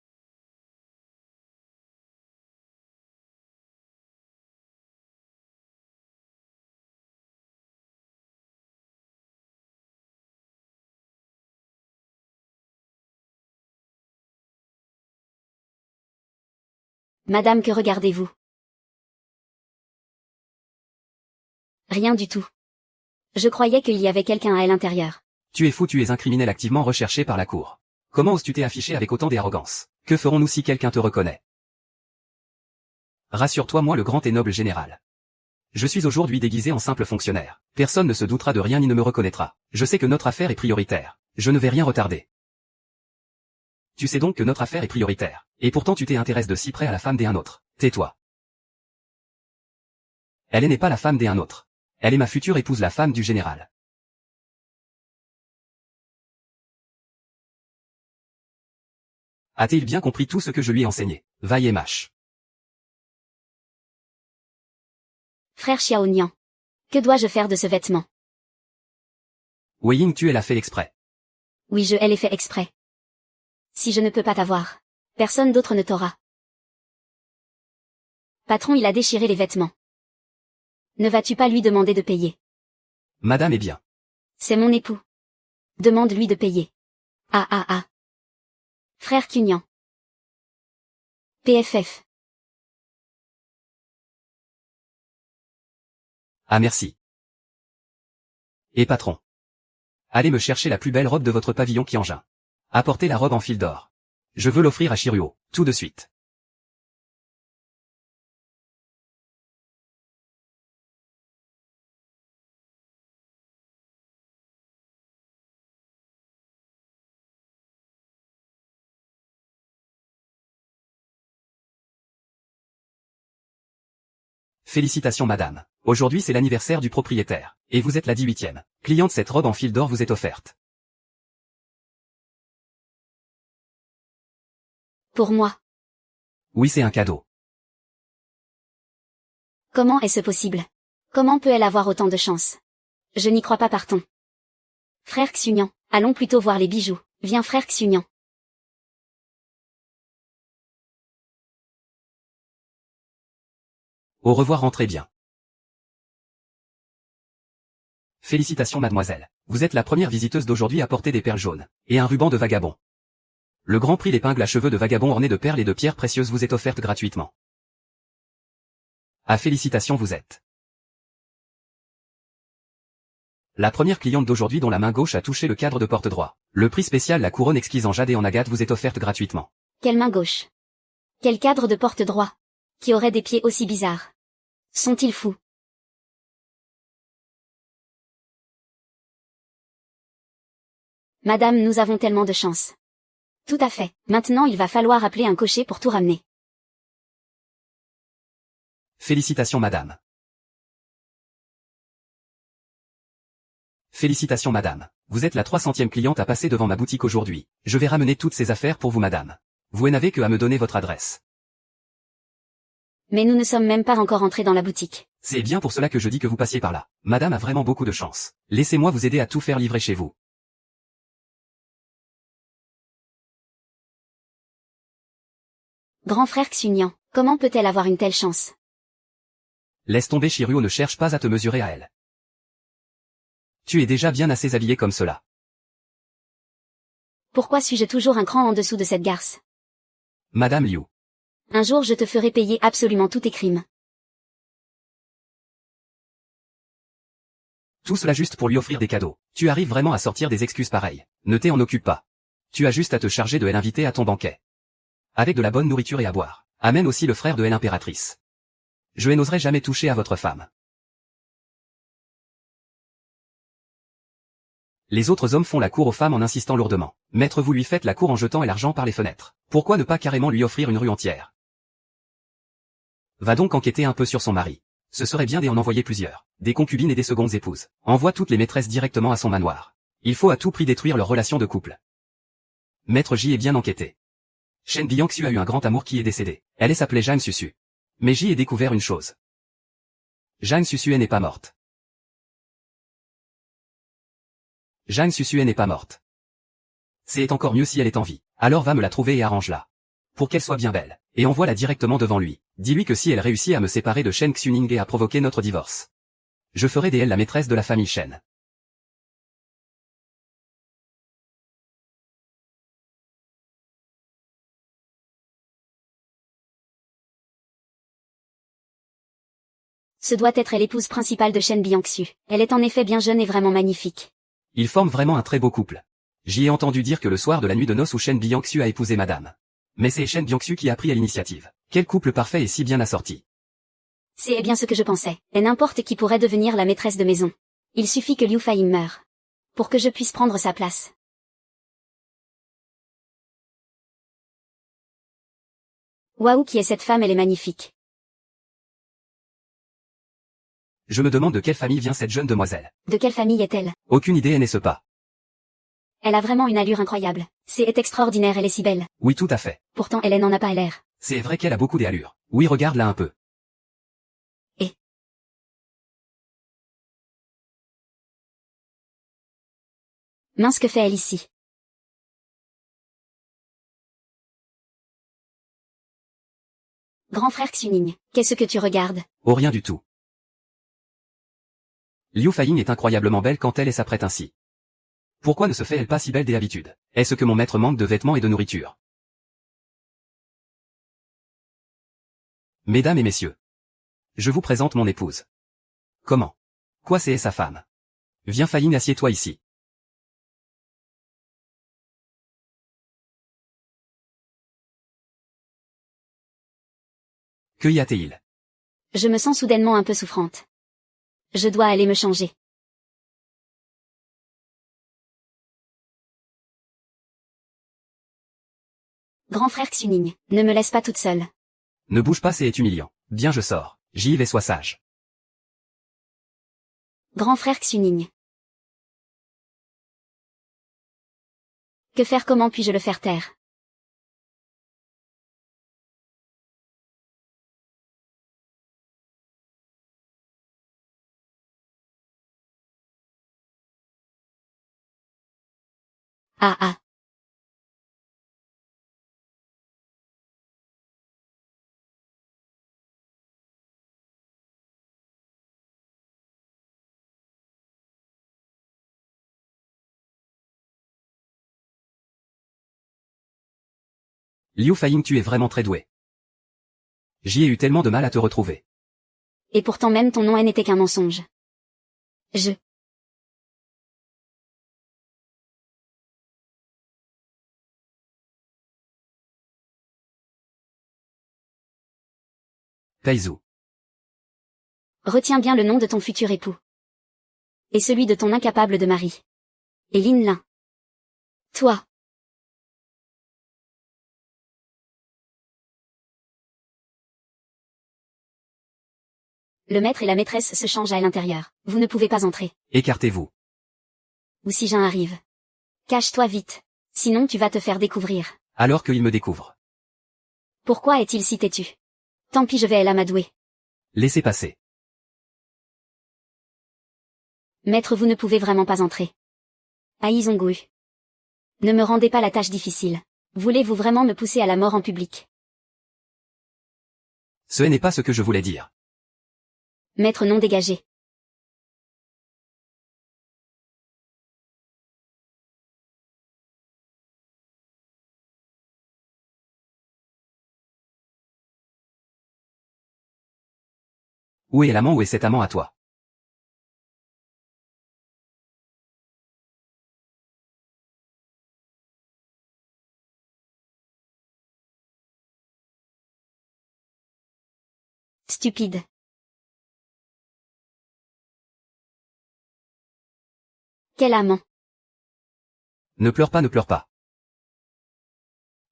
Madame, que regardez-vous? Rien du tout. Je croyais qu'il y avait quelqu'un à l'intérieur. Tu es fou, tu es un criminel activement recherché par la cour. Comment oses-tu t'afficher avec autant d'arrogance? Que ferons-nous si quelqu'un te reconnaît? Rassure-toi, moi le grand et noble général. Je suis aujourd'hui déguisé en simple fonctionnaire. Personne ne se doutera de rien ni ne me reconnaîtra. Je sais que notre affaire est prioritaire. Je ne vais rien retarder. Tu sais donc que notre affaire est prioritaire. Et pourtant tu t'intéresses de si près à la femme d'un autre. Tais-toi. Elle n'est pas la femme d'un autre. Elle est ma future épouse, la femme du général. A-t-il bien compris tout ce que je lui ai enseigné? Vaille et mâche. Frère Xiaonian. Que dois-je faire de ce vêtement? Wei Ying, tu l'as fait exprès. Oui, je l'ai fait exprès. Si je ne peux pas t'avoir, personne d'autre ne t'aura. Patron, il a déchiré les vêtements. Ne vas-tu pas lui demander de payer? Madame est bien. C'est mon époux. Demande-lui de payer. Ah ah ah. Frère Cugnan. PFF. Ah merci. Et patron. Allez me chercher la plus belle robe de votre pavillon Qianjin. Apportez la robe en fil d'or. Je veux l'offrir à Shiryu, tout de suite. Félicitations madame. Aujourd'hui c'est l'anniversaire du propriétaire. Et vous êtes la 18e cliente, cette robe en fil d'or vous est offerte. Pour moi. Oui, c'est un cadeau. Comment est-ce possible? Comment peut-elle avoir autant de chance? Je n'y crois pas, partons. Frère Xunian, allons plutôt voir les bijoux. Viens frère Xunian. Au revoir, rentrez bien. Félicitations mademoiselle. Vous êtes la première visiteuse d'aujourd'hui à porter des perles jaunes. Et un ruban de vagabond. Le grand prix l'épingle à cheveux de vagabond ornée de perles et de pierres précieuses vous est offerte gratuitement. Ah, félicitations, vous êtes la première cliente d'aujourd'hui dont la main gauche a touché le cadre de porte droit. Le prix spécial, la couronne exquise en jade et en agate vous est offerte gratuitement. Quelle main gauche? Quel cadre de porte droit? Qui aurait des pieds aussi bizarres? Sont-ils fous? Madame, nous avons tellement de chance. Tout à fait. Maintenant il va falloir appeler un cocher pour tout ramener. Félicitations madame. Félicitations madame. Vous êtes la 300e cliente à passer devant ma boutique aujourd'hui. Je vais ramener toutes ces affaires pour vous madame. Vous n'avez que à me donner votre adresse. Mais nous ne sommes même pas encore entrés dans la boutique. C'est bien pour cela que je dis que vous passiez par là. Madame a vraiment beaucoup de chance. Laissez-moi vous aider à tout faire livrer chez vous. Grand frère Xunian, comment peut-elle avoir une telle chance? Laisse tomber Shiryu, ne cherche pas à te mesurer à elle. Tu es déjà bien assez habillé comme cela. Pourquoi suis-je toujours un cran en dessous de cette garce? Madame Liu. Un jour je te ferai payer absolument tous tes crimes. Tout cela juste pour lui offrir des cadeaux. Tu arrives vraiment à sortir des excuses pareilles. Ne t'en occupe pas. Tu as juste à te charger de elle inviter à ton banquet. Avec de la bonne nourriture et à boire. Amène aussi le frère de elle impératrice. Je n'oserais jamais toucher à votre femme. Les autres hommes font la cour aux femmes en insistant lourdement. Maître, vous lui faites la cour en jetant l'argent par les fenêtres. Pourquoi ne pas carrément lui offrir une rue entière? Va donc enquêter un peu sur son mari. Ce serait bien d'en envoyer plusieurs. Des concubines et des secondes épouses. Envoie toutes les maîtresses directement à son manoir. Il faut à tout prix détruire leur relation de couple. Maître J est bien enquêté. Shen Biangxu a eu un grand amour qui est décédé. Elle s'appelait Jang Susu. Mais J a découvert une chose. Jang Susue n'est pas morte. Jang Susue n'est pas morte. C'est encore mieux si elle est en vie. Alors va me la trouver et arrange-la. Pour qu'elle soit bien belle. Et envoie-la directement devant lui. Dis-lui que si elle réussit à me séparer de Shen Xuning et à provoquer notre divorce, je ferai d'elle la maîtresse de la famille Shen. Ce doit être l'épouse principale de Shen Biangxu. Elle est en effet bien jeune et vraiment magnifique. Ils forment vraiment un très beau couple. J'y ai entendu dire que le soir de la nuit de noces où Shen Biangxu a épousé madame. Mais c'est Shen Biangxu qui a pris à l'initiative. Quel couple parfait et si bien assorti. C'est bien ce que je pensais. Et n'importe qui pourrait devenir la maîtresse de maison. Il suffit que Liu Faiying meure. Pour que je puisse prendre sa place. Waouh, qui est cette femme, elle est magnifique. Je me demande de quelle famille vient cette jeune demoiselle. De quelle famille est-elle? Aucune idée, elle n'est-ce pas. Elle a vraiment une allure incroyable. C'est extraordinaire, elle est si belle. Oui, tout à fait. Pourtant elle n'en a pas l'air. C'est vrai qu'elle a beaucoup d'allure. Oui, regarde-la un peu. Et mince, que fait-elle ici? Grand frère Xuning, qu'est-ce que tu regardes? Oh, rien du tout. Liu Faiying est incroyablement belle quand elle s'apprête ainsi. Pourquoi ne se fait-elle pas si belle dès l'habitude? Est-ce que mon maître manque de vêtements et de nourriture? Mesdames et messieurs, je vous présente mon épouse. Comment? Quoi, c'est sa femme? Viens Faiying, assieds-toi ici. Que y a-t-il? Je me sens soudainement un peu souffrante. Je dois aller me changer. Grand frère Xuning, ne me laisse pas toute seule. Ne bouge pas, c'est humiliant. Bien, je sors. J'y vais, sois sage. Grand frère Xuning. Que faire? Comment puis-je le faire taire? Ah ah. Liu Faiying, tu es vraiment très doué. J'y ai eu tellement de mal à te retrouver. Et pourtant même ton nom n'était qu'un mensonge. Peizu. Retiens bien le nom de ton futur époux. Et celui de ton incapable de mari. Et Lin Lin. Toi. Le maître et la maîtresse se changent à l'intérieur. Vous ne pouvez pas entrer. Écartez-vous. Ou si Jean arrive. Cache-toi vite. Sinon tu vas te faire découvrir. Alors qu'il me découvre. Pourquoi est-il si têtu? Tant pis, je vais l'amadouer. Laissez passer. Maître, vous ne pouvez vraiment pas entrer. Aïzonggu. Ne me rendez pas la tâche difficile. Voulez-vous vraiment me pousser à la mort en public? Ce n'est pas ce que je voulais dire. Maître non dégagé. Où est l'amant, où est cet amant à toi? Stupide. Quel amant? Ne pleure pas, ne pleure pas.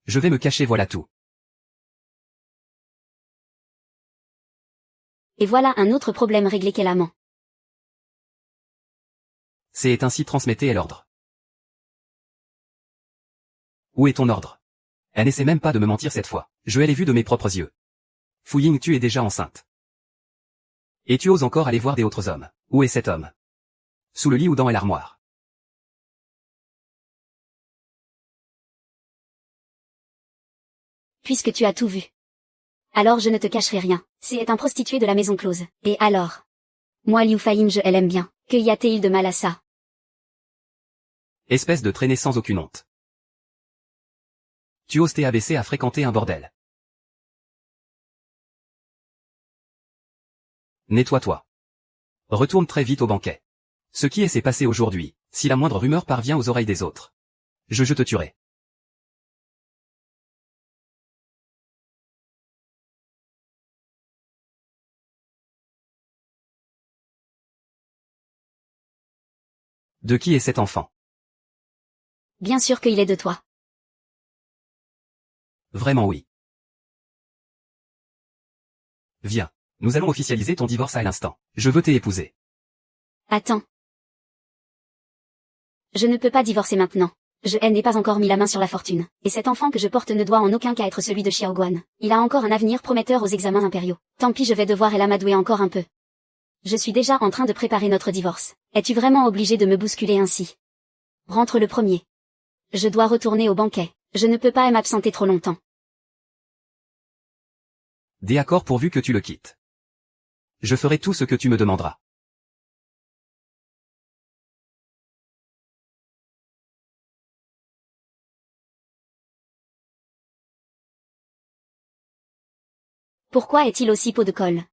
Je vais me cacher, voilà tout. Et voilà un autre problème réglé, quel amant? C'est ainsi, transmettez l'ordre. Où est ton ordre? Elle n'essaie même pas de me mentir cette fois. Je l'ai vu de mes propres yeux. Fu Ying, tu es déjà enceinte. Et tu oses encore aller voir des autres hommes. Où est cet homme? Sous le lit ou dans l'armoire? Puisque tu as tout vu. Alors je ne te cacherai rien. C'est un prostitué de la maison close. Et alors? Moi Liu Fayin, je l'aime bien. Que y a-t-il de mal à ça? Espèce de traînée sans aucune honte. Tu oses t'abaisser à fréquenter un bordel. Nettoie-toi. Retourne très vite au banquet. Ce qui s'est passé aujourd'hui, si la moindre rumeur parvient aux oreilles des autres. Je te tuerai. De qui est cet enfant? Bien sûr qu'il est de toi. Vraiment oui. Viens. Nous allons officialiser ton divorce à l'instant. Je veux t'épouser. Attends. Je ne peux pas divorcer maintenant. Je n'ai pas encore mis la main sur la fortune. Et cet enfant que je porte ne doit en aucun cas être celui de Xiaoguan. Il a encore un avenir prometteur aux examens impériaux. Tant pis, je vais devoir l'amadouer encore un peu. Je suis déjà en train de préparer notre divorce. Es-tu vraiment obligé de me bousculer ainsi? Rentre le premier. Je dois retourner au banquet. Je ne peux pas m'absenter trop longtemps. Des accords pourvu que tu le quittes. Je ferai tout ce que tu me demanderas. Pourquoi est-il aussi pot de colle?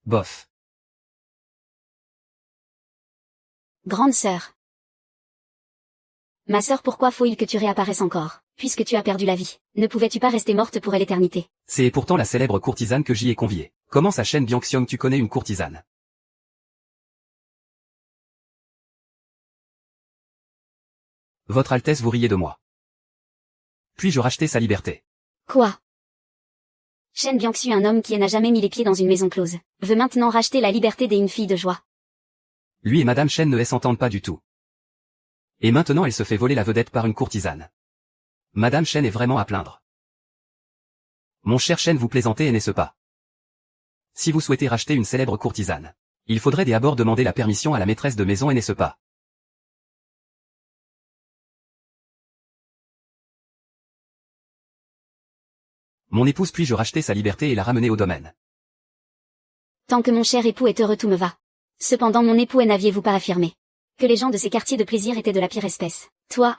Bof. Grande sœur. Ma sœur, pourquoi faut-il que tu réapparaisses encore? Puisque tu as perdu la vie, ne pouvais-tu pas rester morte pour l'éternité? C'est pourtant la célèbre courtisane que j'y ai conviée. Comment sa chaîne Bianxiong, tu connais une courtisane? Votre Altesse, vous riez de moi. Puis-je racheter sa liberté? Quoi? Shen Bianxu, un homme qui n'a jamais mis les pieds dans une maison close, veut maintenant racheter la liberté d'une fille de joie. Lui et Madame Shen ne s'entendent pas du tout. Et maintenant elle se fait voler la vedette par une courtisane. Madame Shen est vraiment à plaindre. Mon cher Shen, vous plaisantez, n'est-ce pas? Si vous souhaitez racheter une célèbre courtisane, il faudrait d'abord demander la permission à la maîtresse de maison, n'est-ce pas? Mon épouse, puis-je racheter sa liberté et la ramener au domaine? Tant que mon cher époux est heureux, tout me va. Cependant mon époux, n'aviez-vous pas affirmé que les gens de ces quartiers de plaisir étaient de la pire espèce? Toi,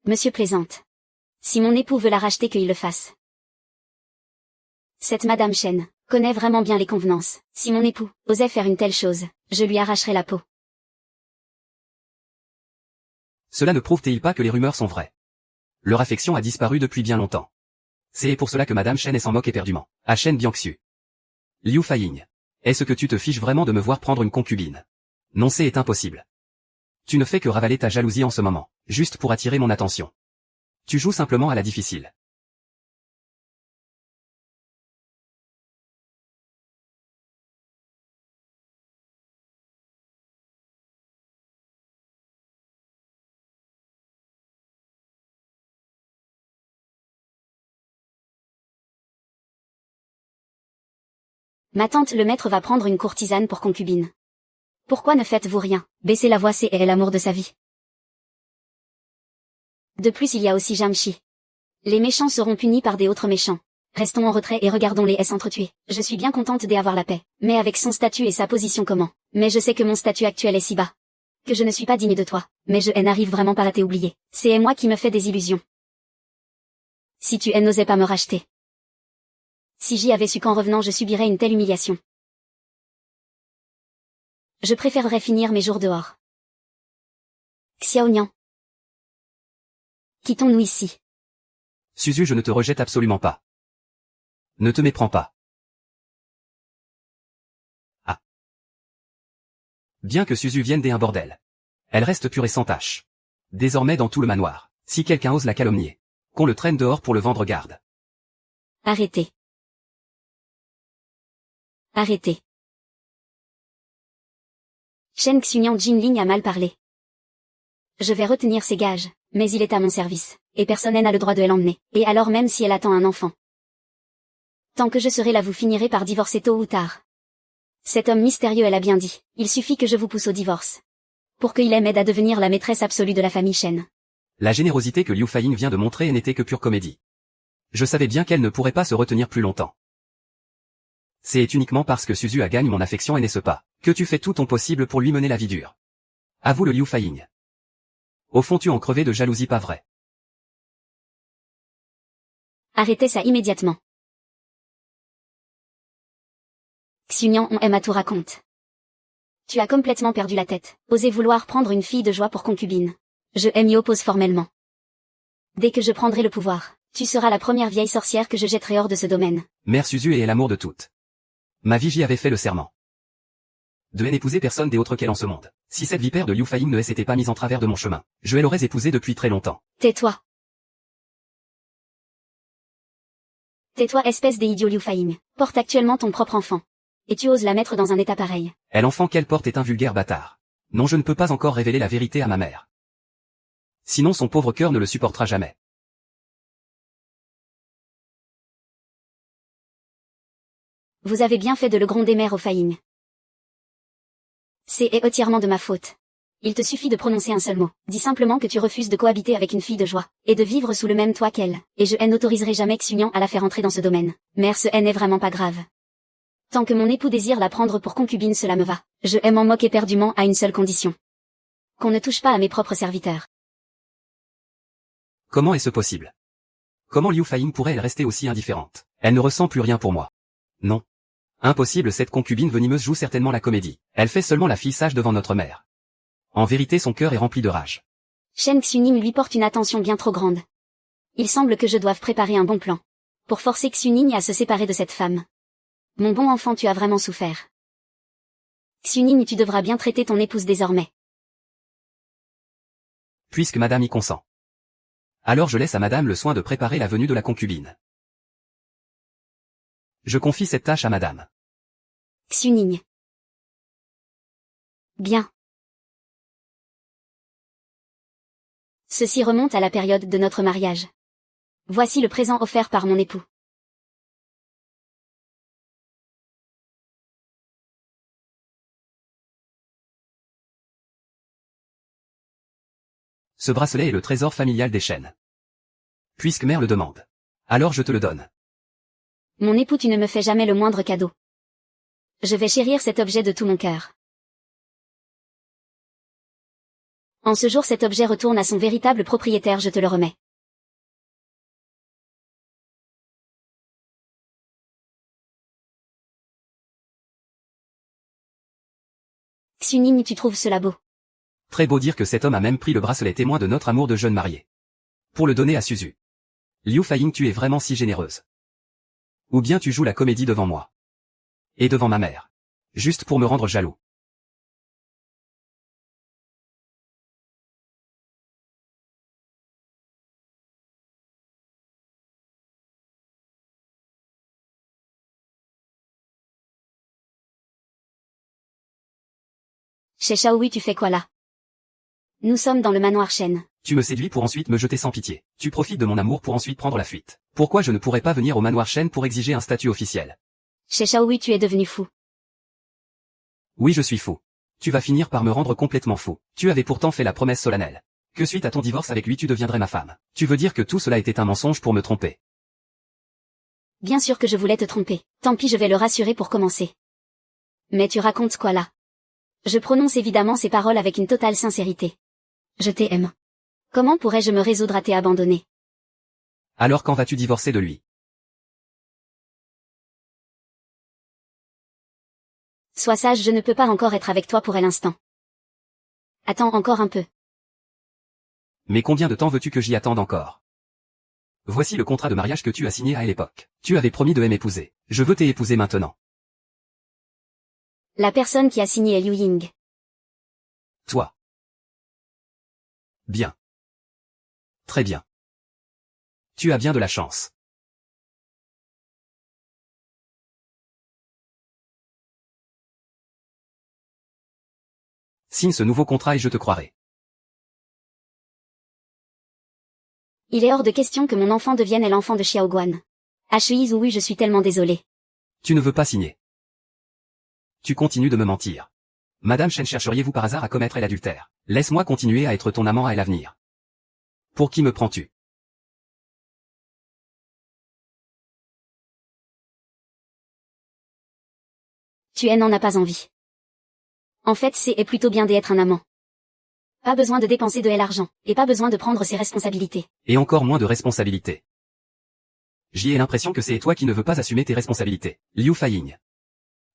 Monsieur plaisante. Si mon époux veut la racheter, qu'il le fasse. Cette Madame Shen connaît vraiment bien les convenances. Si mon époux osait faire une telle chose, je lui arracherais la peau. Cela ne prouve-t-il pas que les rumeurs sont vraies? Leur affection a disparu depuis bien longtemps. C'est pour cela que Madame Chen s'en moque éperdument. À Chen Biangxiu. Liu Faiying. Est-ce que tu te fiches vraiment de me voir prendre une concubine? Non, c'est impossible. Tu ne fais que ravaler ta jalousie en ce moment, juste pour attirer mon attention. Tu joues simplement à la difficile. Ma tante le maître va prendre une courtisane pour concubine. Pourquoi ne faites-vous rien? Baissez la voix, c'est l'amour de sa vie. De plus il y a aussi Jamshi. Les méchants seront punis par des autres méchants. Restons en retrait et regardons-les s'entretuer. Je suis bien contente d'avoir la paix. Mais avec son statut et sa position comment? Mais je sais que mon statut actuel est si bas. Que je ne suis pas digne de toi. Mais je n'arrive vraiment pas à t'oublier. C'est moi qui me fais des illusions. Si tu n'osais pas me racheter. Si j'y avais su qu'en revenant je subirais une telle humiliation. Je préférerais finir mes jours dehors. Xiaonian. Quittons-nous ici. Suzu, je ne te rejette absolument pas. Ne te méprends pas. Ah. Bien que Suzu vienne d'un bordel. Elle reste pure et sans tache. Désormais dans tout le manoir, si quelqu'un ose la calomnier, qu'on le traîne dehors pour le vendre garde. Arrêtez. Arrêtez. Shen Xunian Jinling a mal parlé. Je vais retenir ses gages, mais il est à mon service, et personne n'a le droit de l'emmener, et alors même si elle attend un enfant. Tant que je serai là vous finirez par divorcer tôt ou tard. Cet homme mystérieux elle a bien dit, il suffit que je vous pousse au divorce. Pour qu'il m'aide à devenir la maîtresse absolue de la famille Shen. La générosité que Liu Faiying vient de montrer n'était que pure comédie. Je savais bien qu'elle ne pourrait pas se retenir plus longtemps. C'est uniquement parce que Suzu a gagné mon affection et n'est-ce pas, que tu fais tout ton possible pour lui mener la vie dure. Avoue le Liu Faiying. Au fond tu en crevais de jalousie pas vrai. Arrêtez ça immédiatement. Xunian on aime à tout raconte. Tu as complètement perdu la tête, osez vouloir prendre une fille de joie pour concubine. Je m'y oppose formellement. Dès que je prendrai le pouvoir, tu seras la première vieille sorcière que je jetterai hors de ce domaine. Mère Suzu est l'amour de toutes. Ma vie j'y avais fait le serment. De n'épouser personne des autres qu'elle en ce monde. Si cette vipère de Liu Faiying ne s'était pas mise en travers de mon chemin, je l'aurais épousée depuis très longtemps. Tais-toi. Tais-toi espèce d'idiot Liu Faiying. Porte actuellement ton propre enfant. Et tu oses la mettre dans un état pareil. Et l'enfant qu'elle porte est un vulgaire bâtard. Non, je ne peux pas encore révéler la vérité à ma mère. Sinon son pauvre cœur ne le supportera jamais. Vous avez bien fait de le gronder mère au Faiying. C'est entièrement de ma faute. Il te suffit de prononcer un seul mot. Dis simplement que tu refuses de cohabiter avec une fille de joie, et de vivre sous le même toit qu'elle, et je n'autoriserai jamais Xunian à la faire entrer dans ce domaine. Mère, ce n'est vraiment pas grave. Tant que mon époux désire la prendre pour concubine cela me va. Je m'en moque éperdument à une seule condition. Qu'on ne touche pas à mes propres serviteurs. Comment est-ce possible? Comment Liu Faiying pourrait-elle rester aussi indifférente? Elle ne ressent plus rien pour moi. Non. Impossible, cette concubine venimeuse joue certainement la comédie. Elle fait seulement la fille sage devant notre mère. En vérité son cœur est rempli de rage. Shen Xuning lui porte une attention bien trop grande. Il semble que je doive préparer un bon plan. Pour forcer Xuning à se séparer de cette femme. Mon bon enfant, tu as vraiment souffert. Xuning, tu devras bien traiter ton épouse désormais. Puisque madame y consent. Alors je laisse à madame le soin de préparer la venue de la concubine. Je confie cette tâche à madame. Xuning. Bien. Ceci remonte à la période de notre mariage. Voici le présent offert par mon époux. Ce bracelet est le trésor familial des Shen. Puisque mère le demande. Alors je te le donne. Mon époux, tu ne me fais jamais le moindre cadeau. Je vais chérir cet objet de tout mon cœur. En ce jour, cet objet retourne à son véritable propriétaire, je te le remets. Xuning, tu trouves cela beau? Très beau dire que cet homme a même pris le bracelet témoin de notre amour de jeune marié. Pour le donner à Suzu. Liu Faiying, tu es vraiment si généreuse. Ou bien tu joues la comédie devant moi. Et devant ma mère. Juste pour me rendre jaloux. Chez Shaohui, tu fais quoi là? Nous sommes dans le manoir Shen. Tu me séduis pour ensuite me jeter sans pitié. Tu profites de mon amour pour ensuite prendre la fuite. Pourquoi je ne pourrais pas venir au manoir Shen pour exiger un statut officiel? Chez Shaohui, tu es devenu fou. Oui, je suis fou. Tu vas finir par me rendre complètement fou. Tu avais pourtant fait la promesse solennelle. Que suite à ton divorce avec lui tu deviendrais ma femme. Tu veux dire que tout cela était un mensonge pour me tromper? Bien sûr que je voulais te tromper. Tant pis, je vais le rassurer pour commencer. Mais tu racontes quoi là? Je prononce évidemment ces paroles avec une totale sincérité. Je t'aime. Comment pourrais-je me résoudre à t'abandonner? Alors quand vas-tu divorcer de lui? Sois sage, je ne peux pas encore être avec toi pour l'instant. Attends encore un peu. Mais combien de temps veux-tu que j'y attende encore? Voici le contrat de mariage que tu as signé à l'époque. Tu avais promis de m'épouser. Je veux t'épouser maintenant. La personne qui a signé est Liu Ying. Toi. Bien. Très bien. Tu as bien de la chance. Signe ce nouveau contrat et je te croirai. Il est hors de question que mon enfant devienne l'enfant de Xiaoguan. Hui, oui, je suis tellement désolée. Tu ne veux pas signer. Tu continues de me mentir. Madame Shen, chercheriez-vous par hasard à commettre l'adultère? Laisse-moi continuer à être ton amant à l'avenir. Pour qui me prends-tu? Tu n'en as pas envie. En fait, c'est plutôt bien d'être un amant. Pas besoin de dépenser de l'argent, et pas besoin de prendre ses responsabilités. Et encore moins de responsabilités. J'y ai l'impression que c'est toi qui ne veux pas assumer tes responsabilités. Liu Faiying.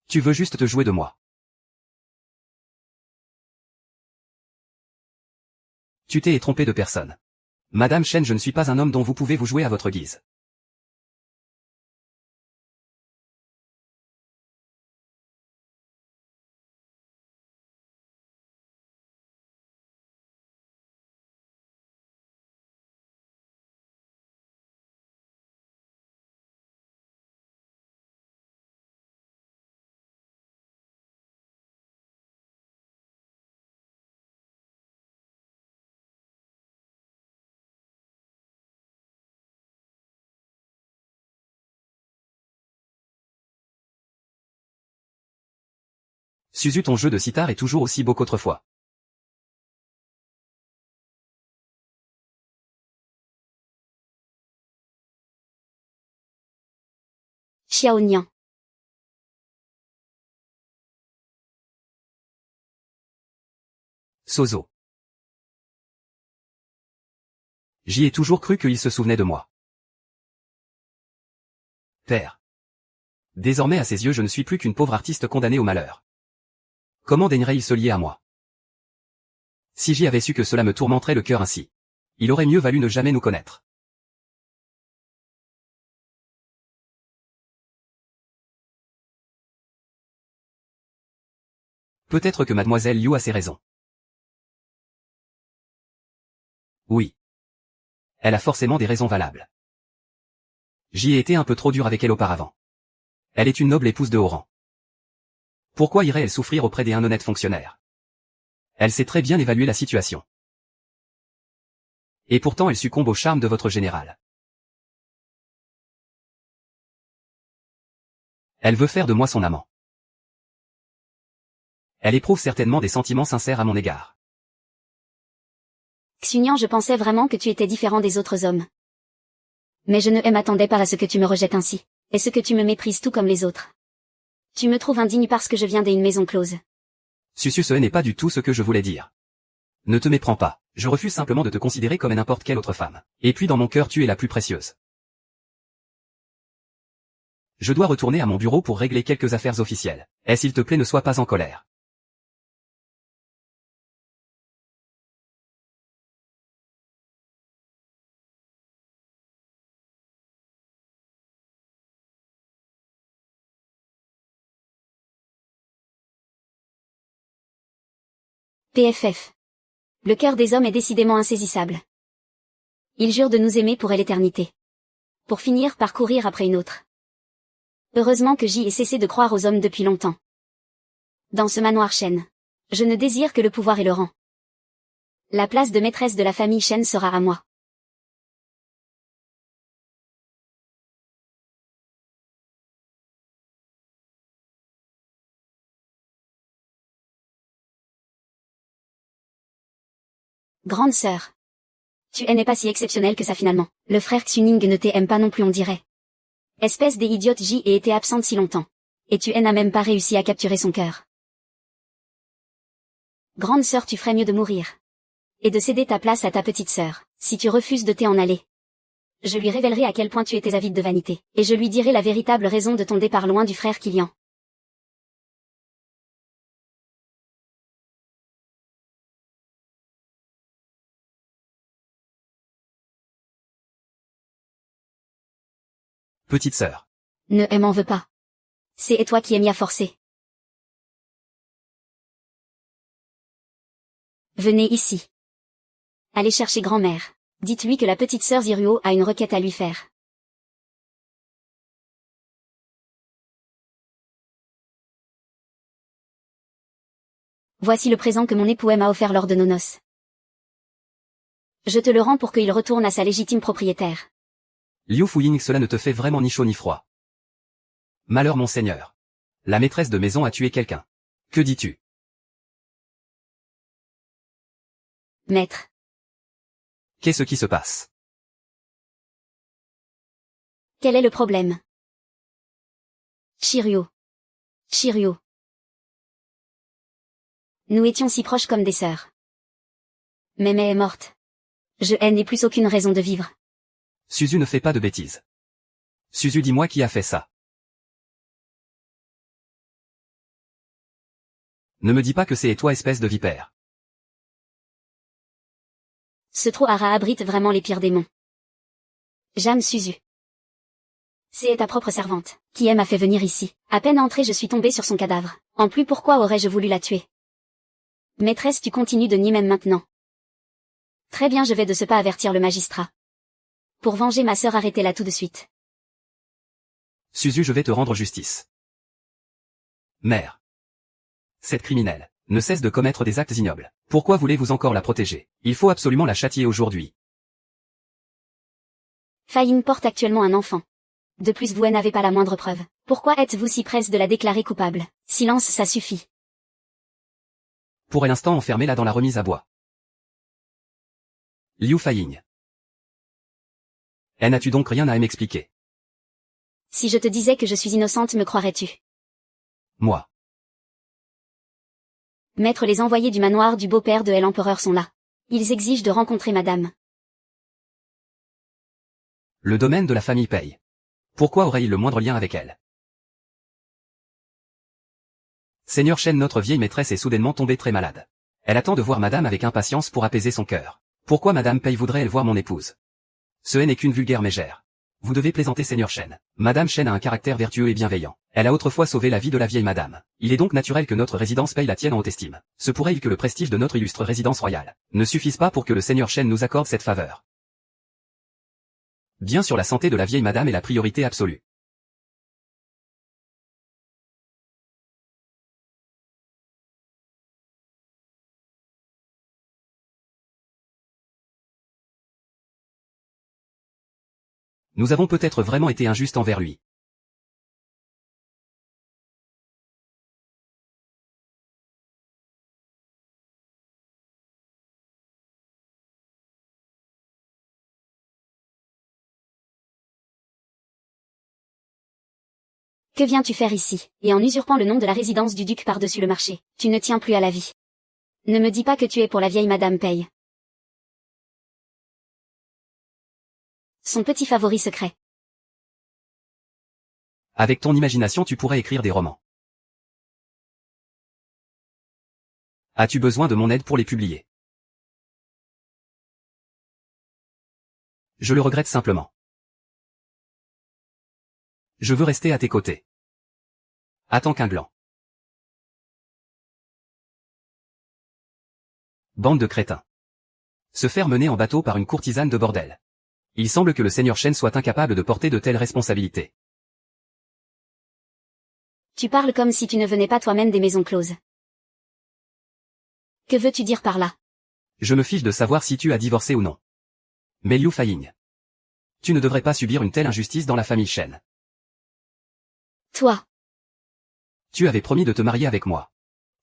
Tu veux juste te jouer de moi. Tu t'es trompé de personne. Madame Shen, je ne suis pas un homme dont vous pouvez vous jouer à votre guise. Suzu, ton jeu de sitar est toujours aussi beau qu'autrefois. Xiao Nian. Sozo. J'y ai toujours cru qu'il se souvenait de moi. Père. Désormais à ses yeux je ne suis plus qu'une pauvre artiste condamnée au malheur. Comment daignerait-il se lier à moi? Si j'y avais su que cela me tourmenterait le cœur ainsi. Il aurait mieux valu ne jamais nous connaître. Peut-être que mademoiselle Liu a ses raisons. Oui. Elle a forcément des raisons valables. J'y ai été un peu trop dur avec elle auparavant. Elle est une noble épouse de haut rang. Pourquoi irait-elle souffrir auprès des honnêtes fonctionnaires? Elle sait très bien évaluer la situation. Et pourtant elle succombe au charme de votre général. Elle veut faire de moi son amant. Elle éprouve certainement des sentiments sincères à mon égard. Xunian, je pensais vraiment que tu étais différent des autres hommes. Mais je ne m'attendais pas à ce que tu me rejettes ainsi, et ce que tu me méprises tout comme les autres. Tu me trouves indigne parce que je viens d'une maison close. Susu, ce n'est pas du tout ce que je voulais dire. Ne te méprends pas, je refuse simplement de te considérer comme n'importe quelle autre femme. Et puis dans mon cœur tu es la plus précieuse. Je dois retourner à mon bureau pour régler quelques affaires officielles. Et s'il te plaît ne sois pas en colère. PFF. Le cœur des hommes est décidément insaisissable. Ils jurent de nous aimer pour l'éternité. Pour finir par courir après une autre. Heureusement que j'y ai cessé de croire aux hommes depuis longtemps. Dans ce manoir Shen, je ne désire que le pouvoir et le rang. La place de maîtresse de la famille Shen sera à moi. Grande sœur. Tu n'es pas si exceptionnelle que ça finalement. Le frère Xuning ne t'aime pas non plus on dirait. Espèce des idiotes, j'y ai été absente si longtemps. Et tu n'as même pas réussi à capturer son cœur. Grande sœur, tu ferais mieux de mourir. Et de céder ta place à ta petite sœur, si tu refuses de t'en aller. Je lui révélerai à quel point tu étais avide de vanité, et je lui dirai la véritable raison de ton départ loin du frère Kilian. Petite sœur. Ne m'en veux pas. C'est toi qui m'y as forcé. Venez ici. Allez chercher grand-mère. Dites-lui que la petite sœur Ziruo a une requête à lui faire. Voici le présent que mon époux m'a offert lors de nos noces. Je te le rends pour qu'il retourne à sa légitime propriétaire. Liu Fuying, cela ne te fait vraiment ni chaud ni froid. Malheur mon seigneur. La maîtresse de maison a tué quelqu'un. Que dis-tu? Maître. Qu'est-ce qui se passe? Quel est le problème? Shiryu. Shiryu. Nous étions si proches comme des sœurs. Mémé est morte. Je n'ai plus aucune raison de vivre. Suzu ne fait pas de bêtises. Suzu, dis-moi qui a fait ça. Ne me dis pas que c'est toi, espèce de vipère. Ce trou Hara abrite vraiment les pires démons. J'aime Suzu. C'est ta propre servante, qui m'a fait venir ici. À peine entrée, je suis tombée sur son cadavre. En plus, pourquoi aurais-je voulu la tuer? Maîtresse, tu continues de nier même maintenant. Très bien, je vais de ce pas avertir le magistrat. Pour venger ma sœur, arrêtez-la tout de suite. Suzu, je vais te rendre justice. Mère. Cette criminelle ne cesse de commettre des actes ignobles. Pourquoi voulez-vous encore la protéger? Il faut absolument la châtier aujourd'hui. Faïn porte actuellement un enfant. De plus, vous n'avez pas la moindre preuve. Pourquoi êtes-vous si presse de la déclarer coupable? Silence, ça suffit. Pour l'instant, enfermez-la dans la remise à bois. Liu Faiying. N'as-tu donc rien à m'expliquer? Si je te disais que je suis innocente, me croirais-tu? Moi. Maître, les envoyés du manoir du beau-père de l'empereur sont là. Ils exigent de rencontrer madame. Le domaine de la famille paye. Pourquoi aurait-il le moindre lien avec elle? Seigneur Shen, notre vieille maîtresse est soudainement tombée très malade. Elle attend de voir madame avec impatience pour apaiser son cœur. Pourquoi madame Pei voudrait-elle voir mon épouse? Ce n'est qu'une vulgaire mégère. Vous devez plaisanter, Seigneur Shen. Madame Shen a un caractère vertueux et bienveillant. Elle a autrefois sauvé la vie de la vieille madame. Il est donc naturel que notre résidence Pei la tienne en haute estime. Se pourrait-il que le prestige de notre illustre résidence royale ne suffise pas pour que le Seigneur Shen nous accorde cette faveur? Bien sûr, la santé de la vieille madame est la priorité absolue. Nous avons peut-être vraiment été injustes envers lui. Que viens-tu faire ici, et en usurpant le nom de la résidence du duc par-dessus le marché? Tu ne tiens plus à la vie. Ne me dis pas que tu es pour la vieille madame Pei. Son petit favori secret. Avec ton imagination, tu pourrais écrire des romans. As-tu besoin de mon aide pour les publier? Je le regrette simplement. Je veux rester à tes côtés. Attends qu'un gland. Bande de crétins. Se faire mener en bateau par une courtisane de bordel. Il semble que le seigneur Shen soit incapable de porter de telles responsabilités. Tu parles comme si tu ne venais pas toi-même des maisons closes. Que veux-tu dire par là? Je me fiche de savoir si tu as divorcé ou non. Mais Liu Faiying, tu ne devrais pas subir une telle injustice dans la famille Shen. Toi. Tu avais promis de te marier avec moi.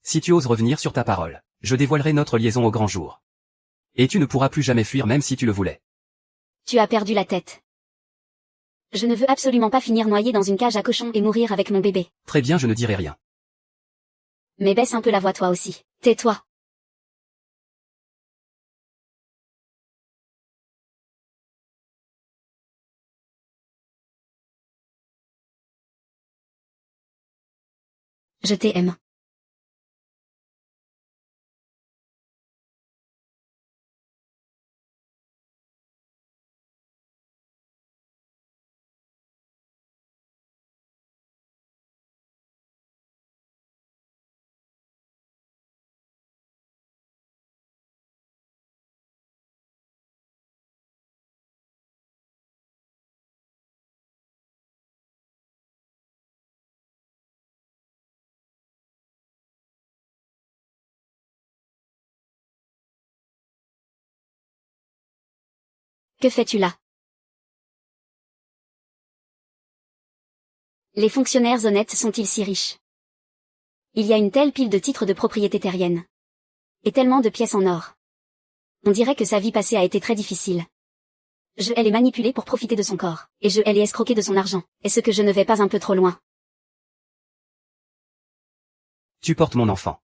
Si tu oses revenir sur ta parole, je dévoilerai notre liaison au grand jour. Et tu ne pourras plus jamais fuir même si tu le voulais. Tu as perdu la tête. Je ne veux absolument pas finir noyé dans une cage à cochons et mourir avec mon bébé. Très bien, je ne dirai rien. Mais baisse un peu la voix toi aussi. Tais-toi. Je t'aime. Que fais-tu là? Les fonctionnaires honnêtes sont-ils si riches? Il y a une telle pile de titres de propriété terrienne. Et tellement de pièces en or. On dirait que sa vie passée a été très difficile. Je elle est manipulée pour profiter de son corps, et je elle est escroquée de son argent. Est-ce que je ne vais pas un peu trop loin? Tu portes mon enfant.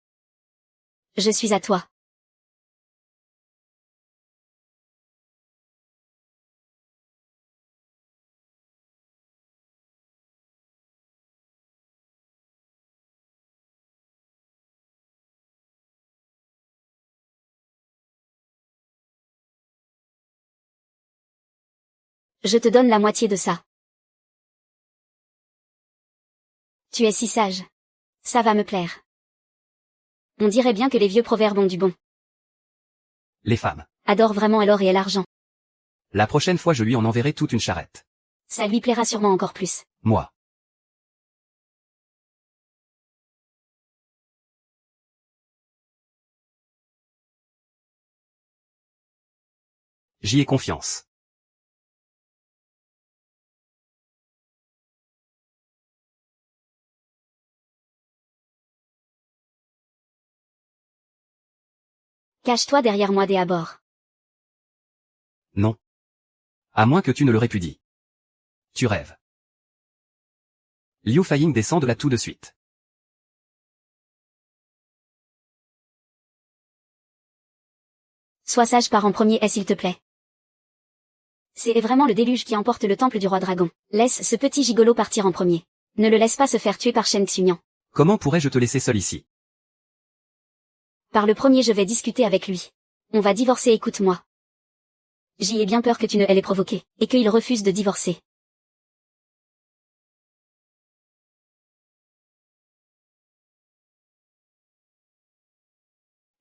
Je suis à toi. Je te donne la moitié de ça. Tu es si sage. Ça va me plaire. On dirait bien que les vieux proverbes ont du bon. Les femmes. Adore vraiment l'or et l'argent. La prochaine fois je lui en enverrai toute une charrette. Ça lui plaira sûrement encore plus. Moi. J'y ai confiance. Cache-toi derrière moi dès à bord. Non. À moins que tu ne le répudies. Tu rêves. Liu Faiying descend de là tout de suite. Sois sage par en premier s'il te plaît. C'est vraiment le déluge qui emporte le temple du roi dragon. Laisse ce petit gigolo partir en premier. Ne le laisse pas se faire tuer par Shen Xunyan. Comment pourrais-je te laisser seul ici? Par le premier je vais discuter avec lui. On va divorcer, écoute-moi. J'y ai bien peur que tu ne l'aies provoqué, et qu'il refuse de divorcer.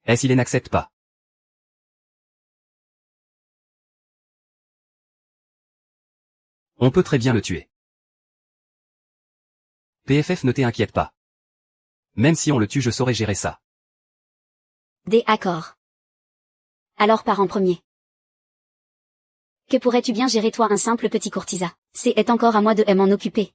Est-ce il n'accepte pas? On peut très bien le tuer. PFF ne t'inquiète pas. Même si on le tue je saurai gérer ça. D'accord. Alors pars en premier. Que pourrais-tu bien gérer toi un simple petit courtisan? C'est encore à moi de m'en occuper.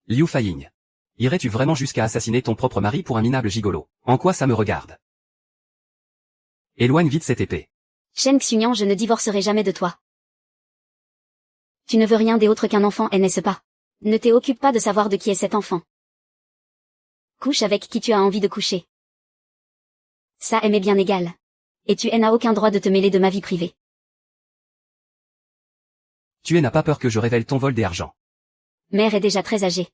Liu Faiying. Irais-tu vraiment jusqu'à assassiner ton propre mari pour un minable gigolo? En quoi ça me regarde? Éloigne vite cette épée. Shen Xunyan, je ne divorcerai jamais de toi. Tu ne veux rien d'autre qu'un enfant, n'est-ce pas? Ne t'occupe pas de savoir de qui est cet enfant. Couche avec qui tu as envie de coucher. Ça m'est bien égal. Et tu n'as aucun droit de te mêler de ma vie privée. Tu n'as pas peur que je révèle ton vol d'argent? Mère est déjà très âgée.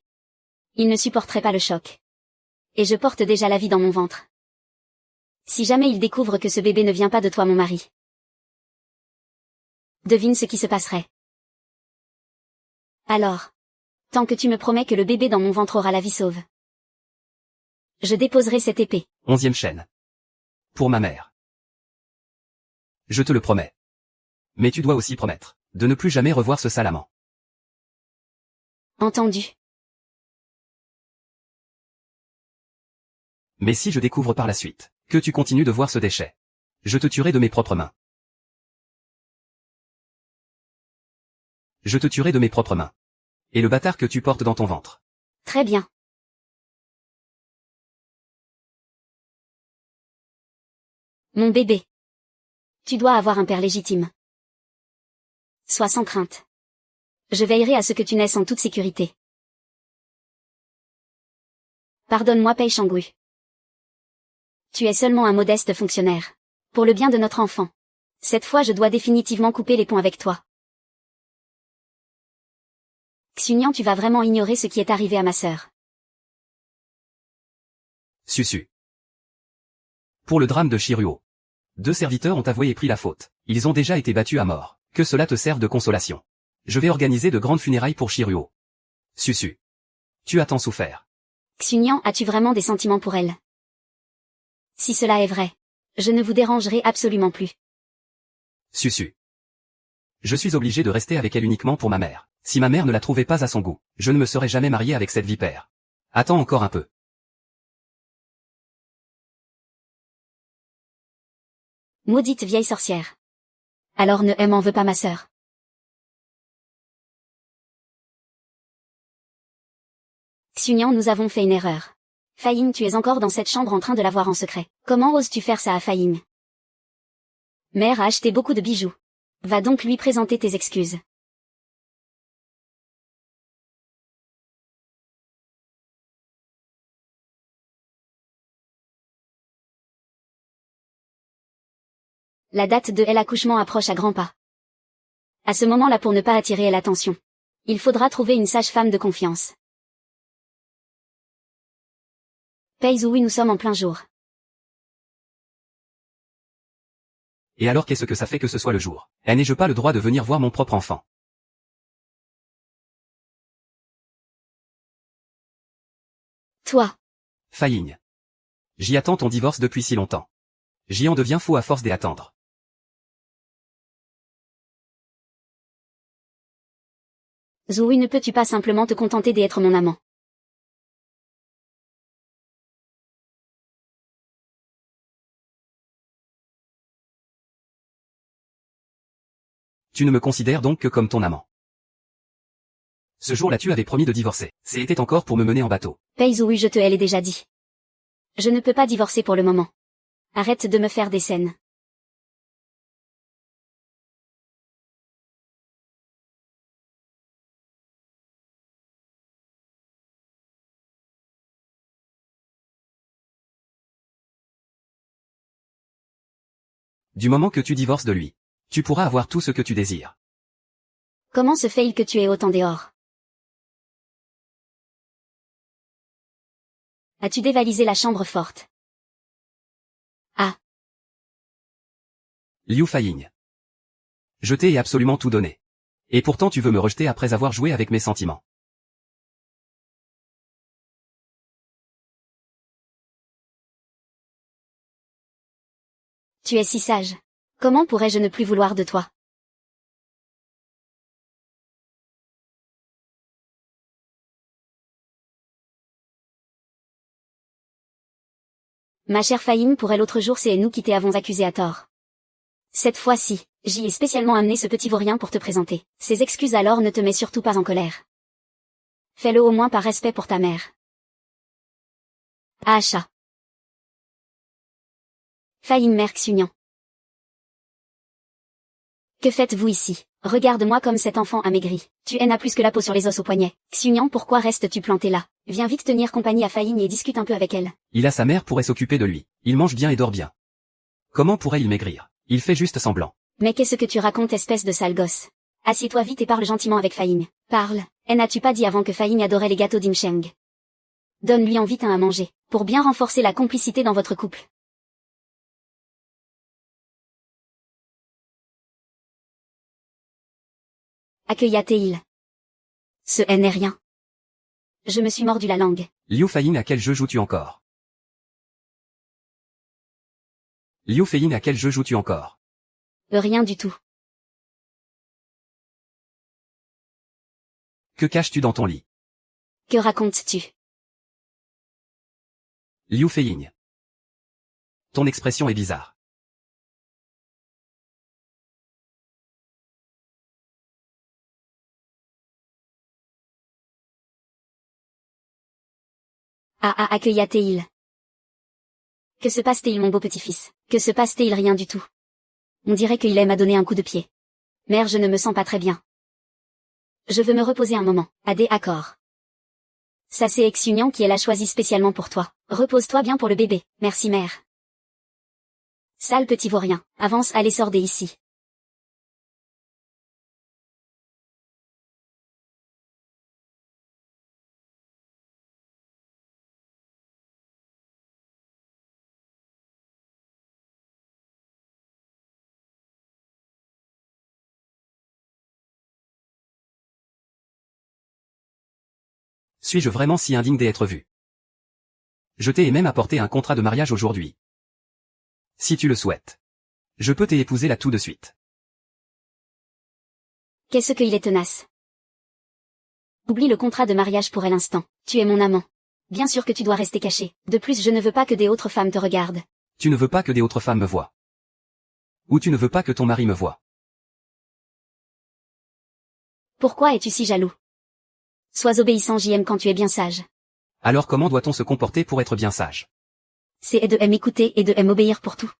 Il ne supporterait pas le choc. Et je porte déjà la vie dans mon ventre. Si jamais il découvre que ce bébé ne vient pas de toi mon mari. Devine ce qui se passerait. Alors. Tant que tu me promets que le bébé dans mon ventre aura la vie sauve. Je déposerai cette épée. 11e chaîne. Pour ma mère. Je te le promets. Mais tu dois aussi promettre de ne plus jamais revoir ce sale amant. Entendu. Mais si je découvre par la suite que tu continues de voir ce déchet, je te tuerai de mes propres mains. Je te tuerai de mes propres mains. Et le bâtard que tu portes dans ton ventre. Très bien. Mon bébé. Tu dois avoir un père légitime. Sois sans crainte. Je veillerai à ce que tu naisses en toute sécurité. Pardonne-moi Pei Shangui. Tu es seulement un modeste fonctionnaire. Pour le bien de notre enfant. Cette fois je dois définitivement couper les ponts avec toi. Xunian, tu vas vraiment ignorer ce qui est arrivé à ma sœur. Susu. Pour le drame de Shiruo. 2 serviteurs ont avoué et pris la faute. Ils ont déjà été battus à mort. Que cela te serve de consolation. Je vais organiser de grandes funérailles pour Shiruo. Susu. Tu as tant souffert. Xunian, as-tu vraiment des sentiments pour elle? Si cela est vrai, je ne vous dérangerai absolument plus. Susu. Je suis obligé de rester avec elle uniquement pour ma mère. Si ma mère ne la trouvait pas à son goût, je ne me serais jamais marié avec cette vipère. Attends encore un peu. Maudite vieille sorcière. Alors ne m'en veux pas ma sœur. Xunian, nous avons fait une erreur. Fei Ying, tu es encore dans cette chambre en train de la voir en secret. Comment oses-tu faire ça à Fei Ying? Mère a acheté beaucoup de bijoux. Va donc lui présenter tes excuses. La date de l'accouchement approche à grands pas. À ce moment-là, pour ne pas attirer l'attention, il faudra trouver une sage-femme de confiance. Pei Zhui, nous sommes en plein jour. Et alors qu'est-ce que ça fait que ce soit le jour? N'ai-je pas le droit de venir voir mon propre enfant? Toi. Fei Ying. J'y attends ton divorce depuis si longtemps. J'y en deviens fou à force d'y attendre. Zhui, ne peux-tu pas simplement te contenter d'être mon amant? Tu ne me considères donc que comme ton amant. Ce jour-là tu avais promis de divorcer. C'était encore pour me mener en bateau. Pei Zhui, je te l'ai déjà dit. Je ne peux pas divorcer pour le moment. Arrête de me faire des scènes. Du moment que tu divorces de lui, tu pourras avoir tout ce que tu désires. Comment se fait-il que tu aies autant dehors? As-tu dévalisé la chambre forte? Ah. Liu Fei Ying. Je t'ai absolument tout donné. Et pourtant tu veux me rejeter après avoir joué avec mes sentiments. Tu es si sage. Comment pourrais-je ne plus vouloir de toi? Ma chère Fei Ying, pour elle l'autre jour c'est nous qui t'avons accusé à tort. Cette fois-ci, j'y ai spécialement amené ce petit vaurien pour te présenter. Ces excuses alors ne te mets surtout pas en colère. Fais-le au moins par respect pour ta mère. Acha. Fei Ying, mère Xunian. Que faites-vous ici? Regarde-moi comme cet enfant amaigri. Tu n'as plus que la peau sur les os au poignet. Xunian, pourquoi restes-tu planté là? Viens vite tenir compagnie à Fei Ying et discute un peu avec elle. Il a sa mère pourrait s'occuper de lui. Il mange bien et dort bien. Comment pourrait-il maigrir? Il fait juste semblant. Mais qu'est-ce que tu racontes, espèce de sale gosse? Assieds-toi vite et parle gentiment avec Fei Ying. Parle. N'as-tu pas dit avant que Fei Ying adorait les gâteaux d'Incheng? Donne-lui en vite un à manger, pour bien renforcer la complicité dans votre couple. Accueilla Théil. Ce N n'est rien. Je me suis mordu la langue. Liu Feyin, à quel jeu joues-tu encore? Liu Feyin, à quel jeu joues-tu encore? Rien du tout. Que caches-tu dans ton lit? Que racontes-tu? Liu Feyin. Ton expression est bizarre. Accueilla Théil. Que se passe-t-il mon beau petit-fils? Que se passe-t-il? Rien du tout. On dirait qu'il aime à donner un coup de pied. Mère, je ne me sens pas très bien. Je veux me reposer un moment. Accord. Ça c'est Xunian qui l'a choisi spécialement pour toi. Repose-toi bien pour le bébé. Merci mère. Sale petit vaurien. Avance, allez sors d'ici. Suis-je vraiment si indigne d'être vu? Je t'ai même apporté un contrat de mariage aujourd'hui. Si tu le souhaites. Je peux t'épouser là tout de suite. Qu'est-ce qu'il est tenace. Oublie le contrat de mariage pour l'instant. Tu es mon amant. Bien sûr que tu dois rester caché. De plus, je ne veux pas que des autres femmes te regardent. Tu ne veux pas que des autres femmes me voient. Ou tu ne veux pas que ton mari me voie. Pourquoi es-tu si jaloux? Sois obéissant, j'aime quand tu es bien sage. Alors comment doit-on se comporter pour être bien sage? C'est de m'écouter et de m'obéir pour tout.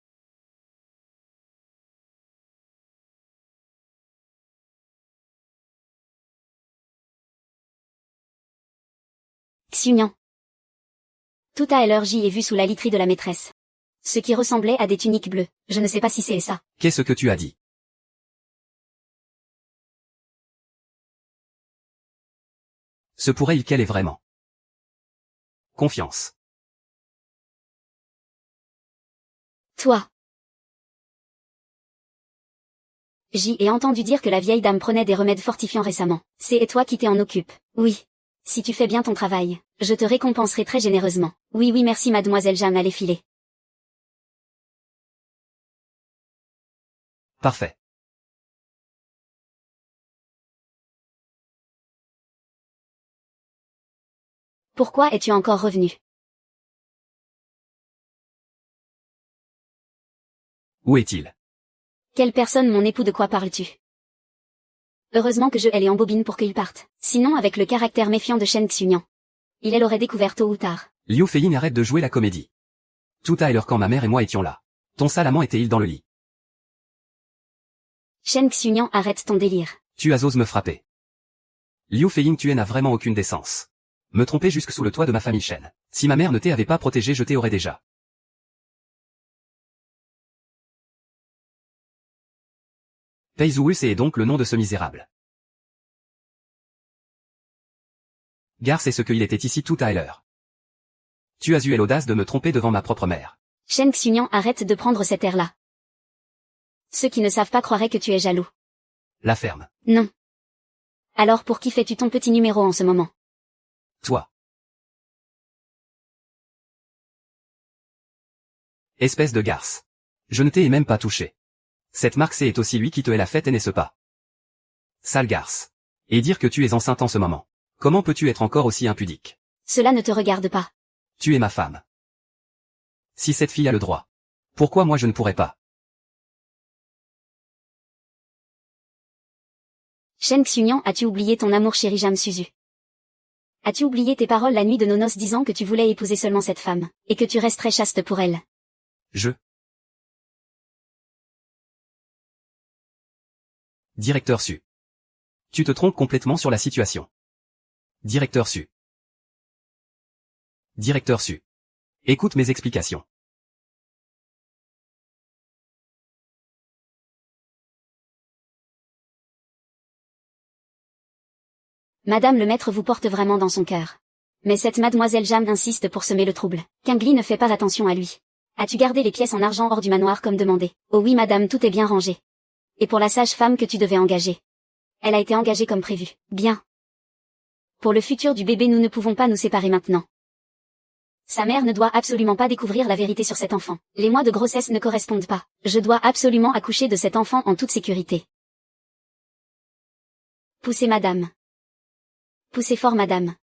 Xunian. Tout à l'heure j'y ai vu sous la literie de la maîtresse. Ce qui ressemblait à des tuniques bleues. Je ne sais pas si c'est ça. Qu'est-ce que tu as dit? Se pourrait-il qu'elle est vraiment? Confiance. Toi. J'y ai entendu dire que la vieille dame prenait des remèdes fortifiants récemment. C'est toi qui t'en occupes. Oui. Si tu fais bien ton travail, je te récompenserai très généreusement. Oui, merci mademoiselle Jam, allez filer. Parfait. Pourquoi es-tu encore revenu? Où est-il? Quelle personne, mon époux, de quoi parles-tu? Heureusement que je elle est en bobine pour qu'il parte. Sinon avec le caractère méfiant de Shen Xunian, il l'aurait découvert tôt ou tard. Liu Feyin, arrête de jouer la comédie. Tout à l'heure quand ma mère et moi étions là. Ton sale amant était-il dans le lit? Shen Xunian, arrête ton délire. Tu as osé me frapper. Liu Feyin, tu n'as vraiment aucune décence. Me tromper jusque sous le toit de ma famille Shen. Si ma mère ne t'avait pas protégé, je t'aurais déjà. Peizuus est donc le nom de ce misérable. Gare, c'est ce qu'il était ici tout à l'heure. Tu as eu l'audace de me tromper devant ma propre mère. Shen Xunian, arrête de prendre cet air-là. Ceux qui ne savent pas croiraient que tu es jaloux. La ferme. Non. Alors pour qui fais-tu ton petit numéro en ce moment? Toi. Espèce de garce. Je ne t'ai même pas touché. Cette marque, c'est aussi lui qui te l'a faite et n'est-ce pas? Sale garce. Et dire que tu es enceinte en ce moment. Comment peux-tu être encore aussi impudique? Cela ne te regarde pas. Tu es ma femme. Si cette fille a le droit, pourquoi moi je ne pourrais pas? Shen Xunian, as-tu oublié ton amour chéri Jam Suzu? As-tu oublié tes paroles la nuit de nos noces disant que tu voulais épouser seulement cette femme, et que tu resterais chaste pour elle? Directeur Su. Tu te trompes complètement sur la situation. Directeur Su. Directeur Su. Écoute mes explications. Madame le maître vous porte vraiment dans son cœur. Mais cette mademoiselle Jam insiste pour semer le trouble. Kingli ne fait pas attention à lui. As-tu gardé les pièces en argent hors du manoir comme demandé? Oh oui madame, tout est bien rangé. Et pour la sage-femme que tu devais engager? Elle a été engagée comme prévu. Bien. Pour le futur du bébé, nous ne pouvons pas nous séparer maintenant. Sa mère ne doit absolument pas découvrir la vérité sur cet enfant. Les mois de grossesse ne correspondent pas. Je dois absolument accoucher de cet enfant en toute sécurité. Poussez madame. Poussez fort madame.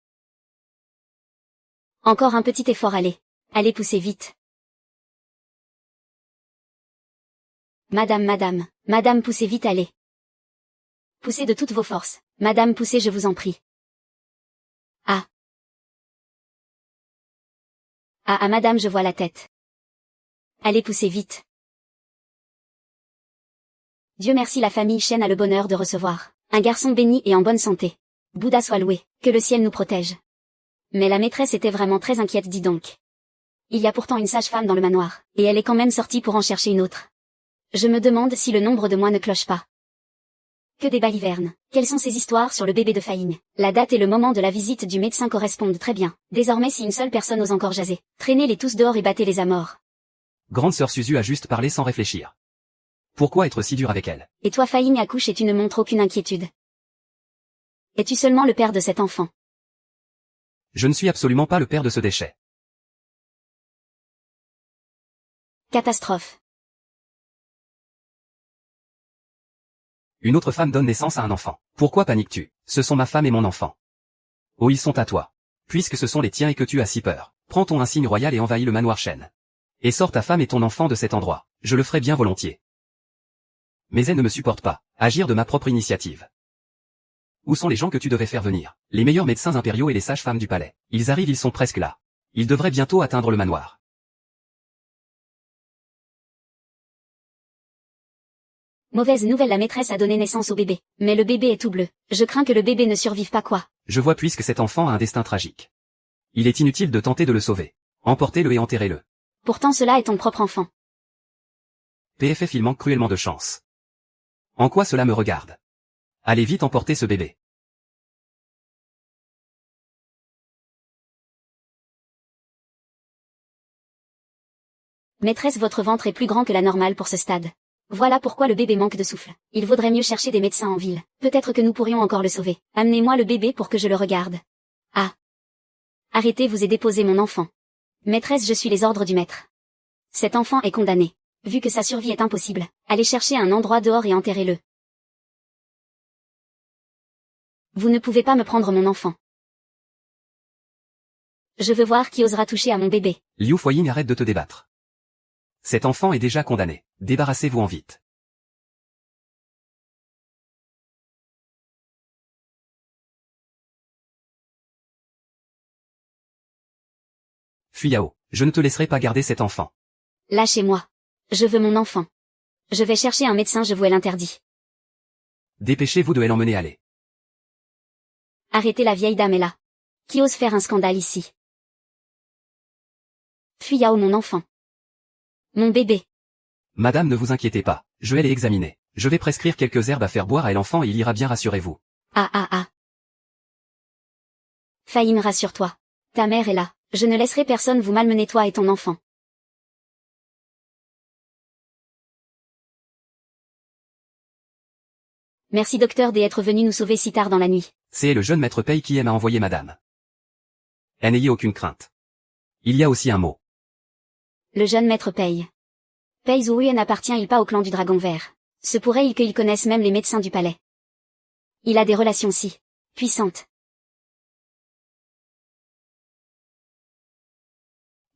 Encore un petit effort, allez. Allez, poussez vite. Madame, poussez vite, allez. Poussez de toutes vos forces. Madame, poussez, je vous en prie. Ah, madame, je vois la tête. Allez, poussez vite. Dieu merci, la famille Chen a le bonheur de recevoir un garçon béni et en bonne santé. Bouddha soit loué, que le ciel nous protège. Mais la maîtresse était vraiment très inquiète, dis donc. Il y a pourtant une sage-femme dans le manoir, et elle est quand même sortie pour en chercher une autre. Je me demande si le nombre de mois ne cloche pas. Que des balivernes. Quelles sont ces histoires sur le bébé de Faïgne? La date et le moment de la visite du médecin correspondent très bien. Désormais, si une seule personne ose encore jaser, traînez-les tous dehors et battez-les à mort. Grande sœur Suzu a juste parlé sans réfléchir. Pourquoi être si dur avec elle? Et toi, Faïgne, accouche et tu ne montres aucune inquiétude. Es-tu seulement le père de cet enfant? Je ne suis absolument pas le père de ce déchet. Catastrophe. Une autre femme donne naissance à un enfant. Pourquoi paniques-tu? Ce sont ma femme et mon enfant. Oh, ils sont à toi. Puisque ce sont les tiens et que tu as si peur, prends ton insigne royal et envahis le manoir Chen. Et sors ta femme et ton enfant de cet endroit. Je le ferai bien volontiers. Mais elle ne me supporte pas. Agir de ma propre initiative. Où sont les gens que tu devais faire venir? Les meilleurs médecins impériaux et les sages-femmes du palais. Ils arrivent, ils sont presque là. Ils devraient bientôt atteindre le manoir. Mauvaise nouvelle, la maîtresse a donné naissance au bébé. Mais le bébé est tout bleu. Je crains que le bébé ne survive pas, quoi. Je vois, puisque cet enfant a un destin tragique. Il est inutile de tenter de le sauver. Emportez-le et enterrez-le. Pourtant cela est ton propre enfant. PFF, il manque cruellement de chance. En quoi cela me regarde? Allez vite emporter ce bébé. Maîtresse, votre ventre est plus grand que la normale pour ce stade. Voilà pourquoi le bébé manque de souffle. Il vaudrait mieux chercher des médecins en ville. Peut-être que nous pourrions encore le sauver. Amenez-moi le bébé pour que je le regarde. Ah. Arrêtez-vous et déposez mon enfant. Maîtresse, je suis les ordres du maître. Cet enfant est condamné. Vu que sa survie est impossible, allez chercher un endroit dehors et enterrez-le. Vous ne pouvez pas me prendre mon enfant. Je veux voir qui osera toucher à mon bébé. Liu Fuoying, arrête de te débattre. Cet enfant est déjà condamné. Débarrassez-vous-en vite. Fuyao, je ne te laisserai pas garder cet enfant. Lâchez-moi. Je veux mon enfant. Je vais chercher un médecin, je vous l'interdis. Dépêchez-vous de l'emmener, allez. Arrêtez, la vieille dame est là. Qui ose faire un scandale ici? Fuyao, mon enfant. Mon bébé. Madame, ne vous inquiétez pas, je vais les examiner. Je vais prescrire quelques herbes à faire boire à l'enfant et il ira bien, rassurez-vous. Ah. Faïm, rassure-toi. Ta mère est là. Je ne laisserai personne vous malmener, toi et ton enfant. Merci docteur d'être venu nous sauver si tard dans la nuit. C'est le jeune maître Pei qui aime à envoyer madame. Et n'ayez aucune crainte. Il y a aussi un mot. Le jeune maître Pei. Pei Zhuoyuan n'appartient-il pas au clan du Dragon Vert? Se pourrait-il qu'ils connaissent même les médecins du palais? Il a des relations si puissantes.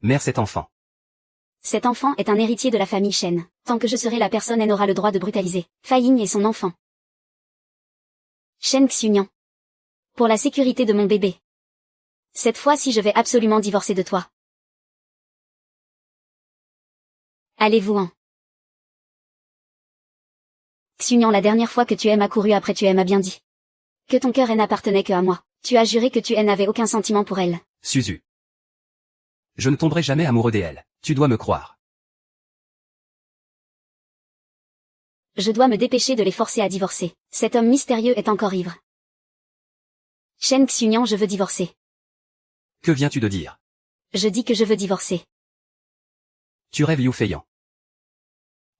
Mère, cet enfant. Cet enfant est un héritier de la famille Chen. Tant que je serai la personne, elle aura le droit de brutaliser Faïng et son enfant. Shen Xunian. Pour la sécurité de mon bébé. Cette fois-ci, je vais absolument divorcer de toi. Allez-vous-en. Xunian, la dernière fois que tu m'as couru après, tu m'as bien dit que ton cœur n'appartenait que à moi. Tu as juré que tu n'avais aucun sentiment pour elle. Suzu. Je ne tomberai jamais amoureux d'elle. Tu dois me croire. Je dois me dépêcher de les forcer à divorcer. Cet homme mystérieux est encore ivre. Shen Xunian, je veux divorcer. Que viens-tu de dire? Je dis que je veux divorcer. Tu rêves, Liu Feiyan.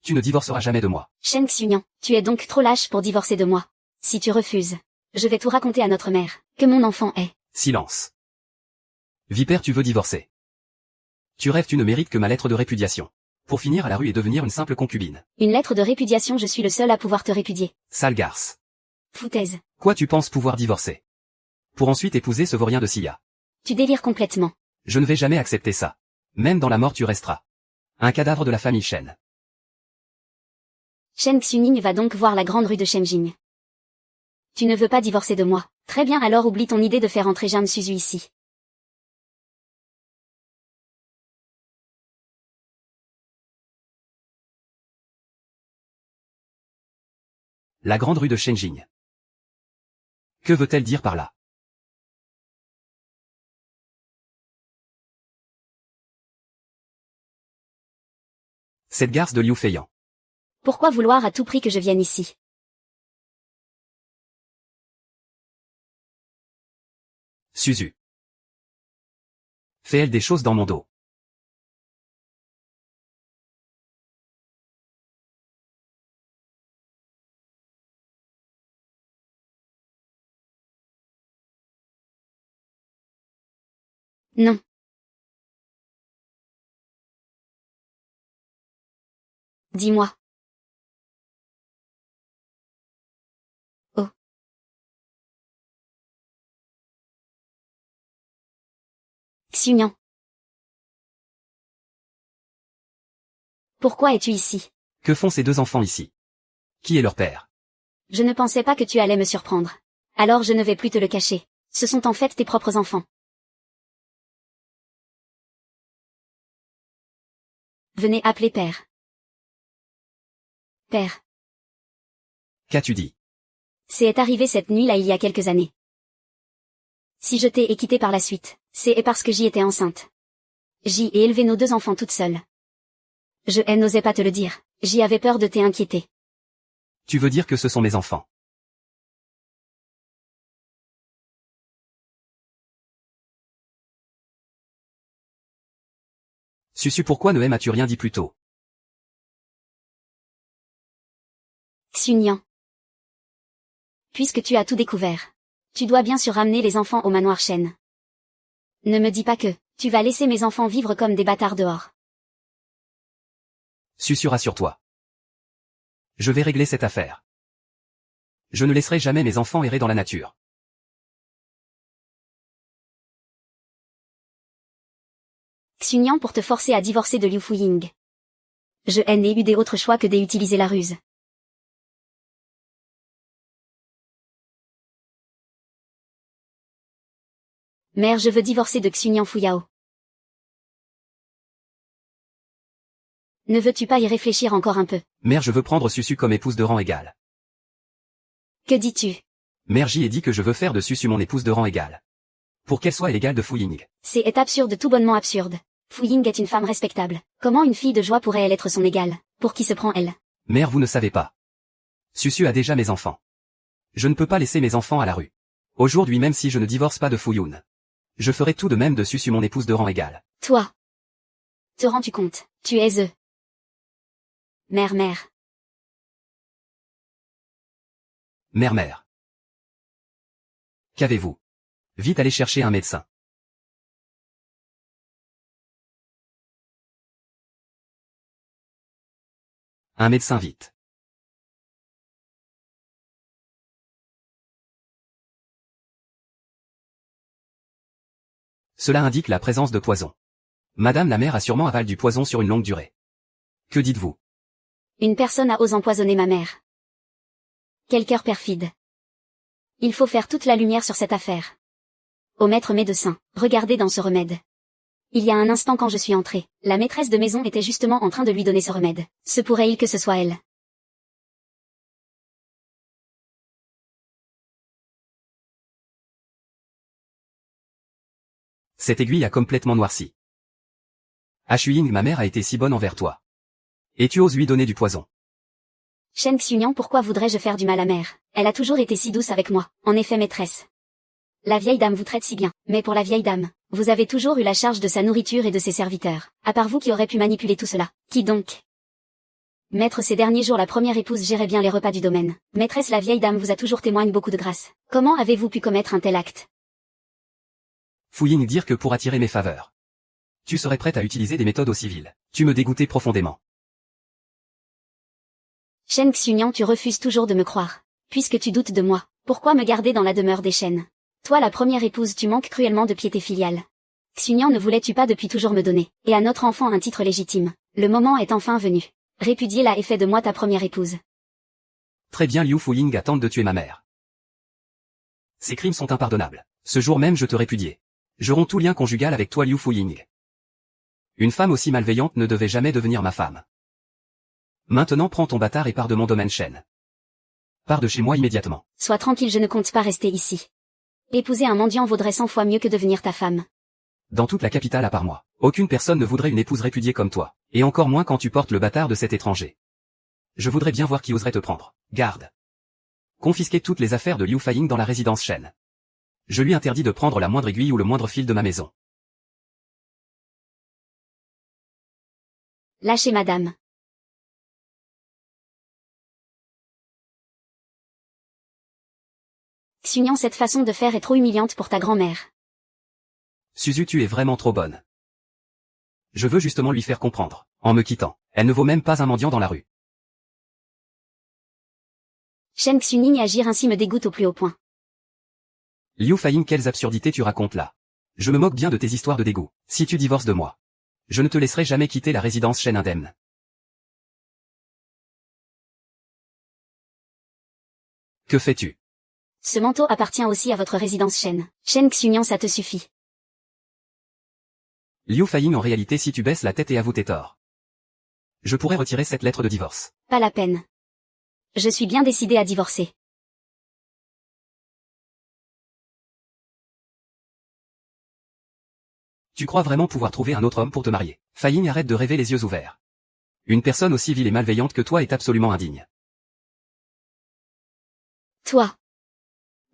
Tu ne divorceras jamais de moi. Shen Xunian, tu es donc trop lâche pour divorcer de moi. Si tu refuses, je vais tout raconter à notre mère, que mon enfant est. Silence. Vipère, tu veux divorcer. Tu rêves, tu ne mérites que ma lettre de répudiation. Pour finir à la rue et devenir une simple concubine. Une lettre de répudiation, je suis le seul à pouvoir te répudier. Sale garce. Foutaise. Quoi, tu penses pouvoir divorcer? Pour ensuite épouser ce vaurien de Sia. Tu délires complètement. Je ne vais jamais accepter ça. Même dans la mort tu resteras. Un cadavre de la famille Shen. Shen Xuning va donc voir la grande rue de Shenjing. Tu ne veux pas divorcer de moi. Très bien, alors oublie ton idée de faire entrer Jeanne Suzu ici. La grande rue de Shenjing. Que veut-elle dire par là? Cette garce de Liu Feiyan. Pourquoi vouloir à tout prix que je vienne ici? Suzu. Fait-elle des choses dans mon dos? Non. Dis-moi. Oh. Xunian. Pourquoi es-tu ici? Que font ces deux enfants ici? Qui est leur père? Je ne pensais pas que tu allais me surprendre. Alors je ne vais plus te le cacher. Ce sont en fait tes propres enfants. Venez appeler père. Père. Qu'as-tu dit? C'est arrivé cette nuit-là il y a quelques années. Si je t'ai quitté par la suite, c'est parce que j'y étais enceinte. J'y ai élevé nos deux enfants toute seule. Je n'osais pas te le dire, j'y avais peur de t'inquiéter. Tu veux dire que ce sont mes enfants? Susu, pourquoi ne m'as-tu rien dit plus tôt? Xunian. Puisque tu as tout découvert, tu dois bien sûr ramener les enfants au manoir Shen. Ne me dis pas que tu vas laisser mes enfants vivre comme des bâtards dehors. Susu, rassure-toi. Je vais régler cette affaire. Je ne laisserai jamais mes enfants errer dans la nature. Xunian, pour te forcer à divorcer de Liu Fuying. Je n'ai eu d'autre choix que d'utiliser la ruse. Mère, je veux divorcer de Xunian Fuyao. Ne veux-tu pas y réfléchir encore un peu? Mère, je veux prendre Susu comme épouse de rang égal. Que dis-tu? Mère, j'y ai dit que je veux faire de Susu mon épouse de rang égal. Pour qu'elle soit l'égale de Fuying. C'est absurde, tout bonnement absurde. Fuying est une femme respectable. Comment une fille de joie pourrait-elle être son égale? Pour qui se prend elle? Mère, vous ne savez pas. Susu a déjà mes enfants. Je ne peux pas laisser mes enfants à la rue. Aujourd'hui, même si je ne divorce pas de Fuyun, je ferai tout de même de Susu mon épouse de rang égal. Toi. Te rends-tu compte? Tu es eux. Mère. Mère. Qu'avez-vous? Vite aller chercher un médecin. Un médecin vite. Cela indique la présence de poison. Madame la mère a sûrement avalé du poison sur une longue durée. Que dites-vous? Une personne a osé empoisonner ma mère. Quel cœur perfide. Il faut faire toute la lumière sur cette affaire. Au maître médecin, regardez dans ce remède. Il y a un instant quand je suis entrée, la maîtresse de maison était justement en train de lui donner ce remède. Se pourrait-il que ce soit elle? Cette aiguille a complètement noirci. Ashuing, ma mère a été si bonne envers toi. Et tu oses lui donner du poison. Shen Xunian, pourquoi voudrais-je faire du mal à mère? Elle a toujours été si douce avec moi, en effet maîtresse. La vieille dame vous traite si bien, mais pour la vieille dame, vous avez toujours eu la charge de sa nourriture et de ses serviteurs. À part vous qui aurez pu manipuler tout cela. Qui donc? Maître, ces derniers jours la première épouse gérait bien les repas du domaine. Maîtresse, la vieille dame vous a toujours témoigne beaucoup de grâce. Comment avez-vous pu commettre un tel acte? Fu Ying dire que pour attirer mes faveurs. Tu serais prête à utiliser des méthodes aussi viles. Tu me dégoûtais profondément. Shen Xunian, tu refuses toujours de me croire. Puisque tu doutes de moi, pourquoi me garder dans la demeure des Shen? Toi la première épouse, tu manques cruellement de piété filiale. Xunian, ne voulais-tu pas depuis toujours me donner, et à notre enfant un titre légitime? Le moment est enfin venu. Répudier-la et fais de moi ta première épouse. Très bien, Liu Fuying a tenté de tuer ma mère. Ces crimes sont impardonnables. Ce jour même je te répudiais. Je romps tout lien conjugal avec toi, Liu Fuying. Une femme aussi malveillante ne devait jamais devenir ma femme. Maintenant prends ton bâtard et pars de mon domaine Shen. Pars de chez moi immédiatement. Sois tranquille, je ne compte pas rester ici. Épouser un mendiant vaudrait 100 fois mieux que devenir ta femme. Dans toute la capitale à part moi, aucune personne ne voudrait une épouse répudiée comme toi, et encore moins quand tu portes le bâtard de cet étranger. Je voudrais bien voir qui oserait te prendre. Garde. Confisquer toutes les affaires de Liu Fuying dans la résidence Shen. Je lui interdis de prendre la moindre aiguille ou le moindre fil de ma maison. Lâchez madame. Xunian, cette façon de faire est trop humiliante pour ta grand-mère. Suzu, tu es vraiment trop bonne. Je veux justement lui faire comprendre, en me quittant. Elle ne vaut même pas un mendiant dans la rue. Shen Xuning, agir ainsi me dégoûte au plus haut point. Liu Fuying, quelles absurdités tu racontes là. Je me moque bien de tes histoires de dégoût. Si tu divorces de moi, je ne te laisserai jamais quitter la résidence Shen indemne. Que fais-tu? Ce manteau appartient aussi à votre résidence Shen. Shen Xunian, ça te suffit. Liu Fuying, en réalité si tu baisses la tête et avoues tes torts, je pourrais retirer cette lettre de divorce. Pas la peine. Je suis bien décidée à divorcer. Tu crois vraiment pouvoir trouver un autre homme pour te marier? Fuying, arrête de rêver les yeux ouverts. Une personne aussi vile et malveillante que toi est absolument indigne. Toi.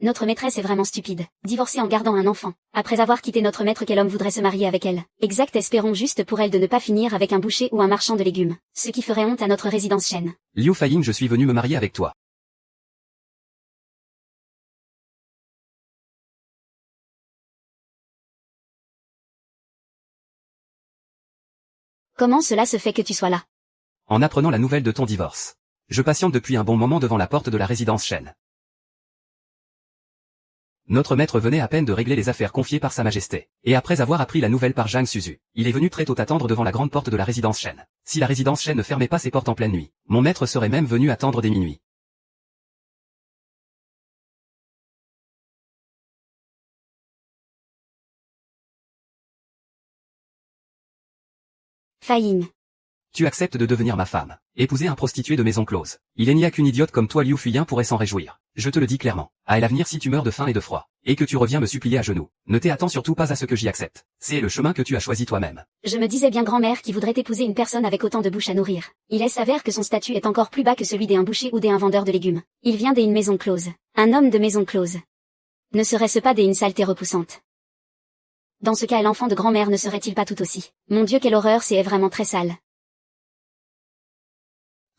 Notre maîtresse est vraiment stupide. Divorcer en gardant un enfant. Après avoir quitté notre maître, quel homme voudrait se marier avec elle? Exact, espérons juste pour elle de ne pas finir avec un boucher ou un marchand de légumes. Ce qui ferait honte à notre résidence Shen. Liu Fuying, je suis venu me marier avec toi. Comment cela se fait que tu sois là? En apprenant la nouvelle de ton divorce. Je patiente depuis un bon moment devant la porte de la résidence Shen. Notre maître venait à peine de régler les affaires confiées par Sa Majesté, et après avoir appris la nouvelle par Zhang Suzu, il est venu très tôt attendre devant la grande porte de la résidence Shen. Si la résidence Shen ne fermait pas ses portes en pleine nuit, mon maître serait même venu attendre dès minuit. Fuying. Tu acceptes de devenir ma femme, épouser un prostitué de maison close. Il n'y a qu'une idiote comme toi, Liu Fuying, pourrait s'en réjouir. Je te le dis clairement. À l'avenir, si tu meurs de faim et de froid, et que tu reviens me supplier à genoux, ne t'attends surtout pas à ce que j'y accepte. C'est le chemin que tu as choisi toi-même. Je me disais bien grand-mère qui voudrait épouser une personne avec autant de bouche à nourrir. Il s'avère que son statut est encore plus bas que celui d'un boucher ou d'un vendeur de légumes. Il vient d'une maison close. Un homme de maison close. Ne serait-ce pas d'une saleté repoussante? Dans ce cas, l'enfant de grand-mère ne serait-il pas tout aussi? Mon Dieu, quelle horreur, c'est vraiment très sale.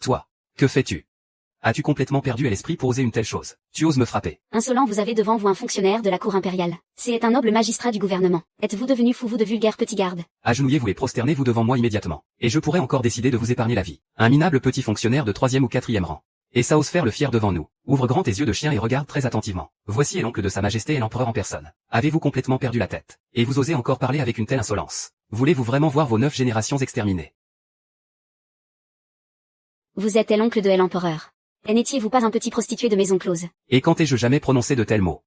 Toi, que fais-tu? As-tu complètement perdu à l'esprit pour oser une telle chose? Tu oses me frapper. Insolent, vous avez devant vous un fonctionnaire de la cour impériale. C'est un noble magistrat du gouvernement. Êtes-vous devenu fou, vous de vulgaire petit garde? Agenouillez-vous et prosternez-vous devant moi immédiatement. Et je pourrais encore décider de vous épargner la vie. Un minable petit fonctionnaire de 3e ou 4e rang. Et ça ose faire le fier devant nous. Ouvre grand tes yeux de chien et regarde très attentivement. Voici l'oncle de Sa Majesté et l'empereur en personne. Avez-vous complètement perdu la tête? Et vous osez encore parler avec une telle insolence? Voulez-vous vraiment voir vos 9 générations exterminées? Vous êtes l'oncle de l'empereur. Et n'étiez-vous pas un petit prostitué de maison close? Et quand ai-je jamais prononcé de tels mots?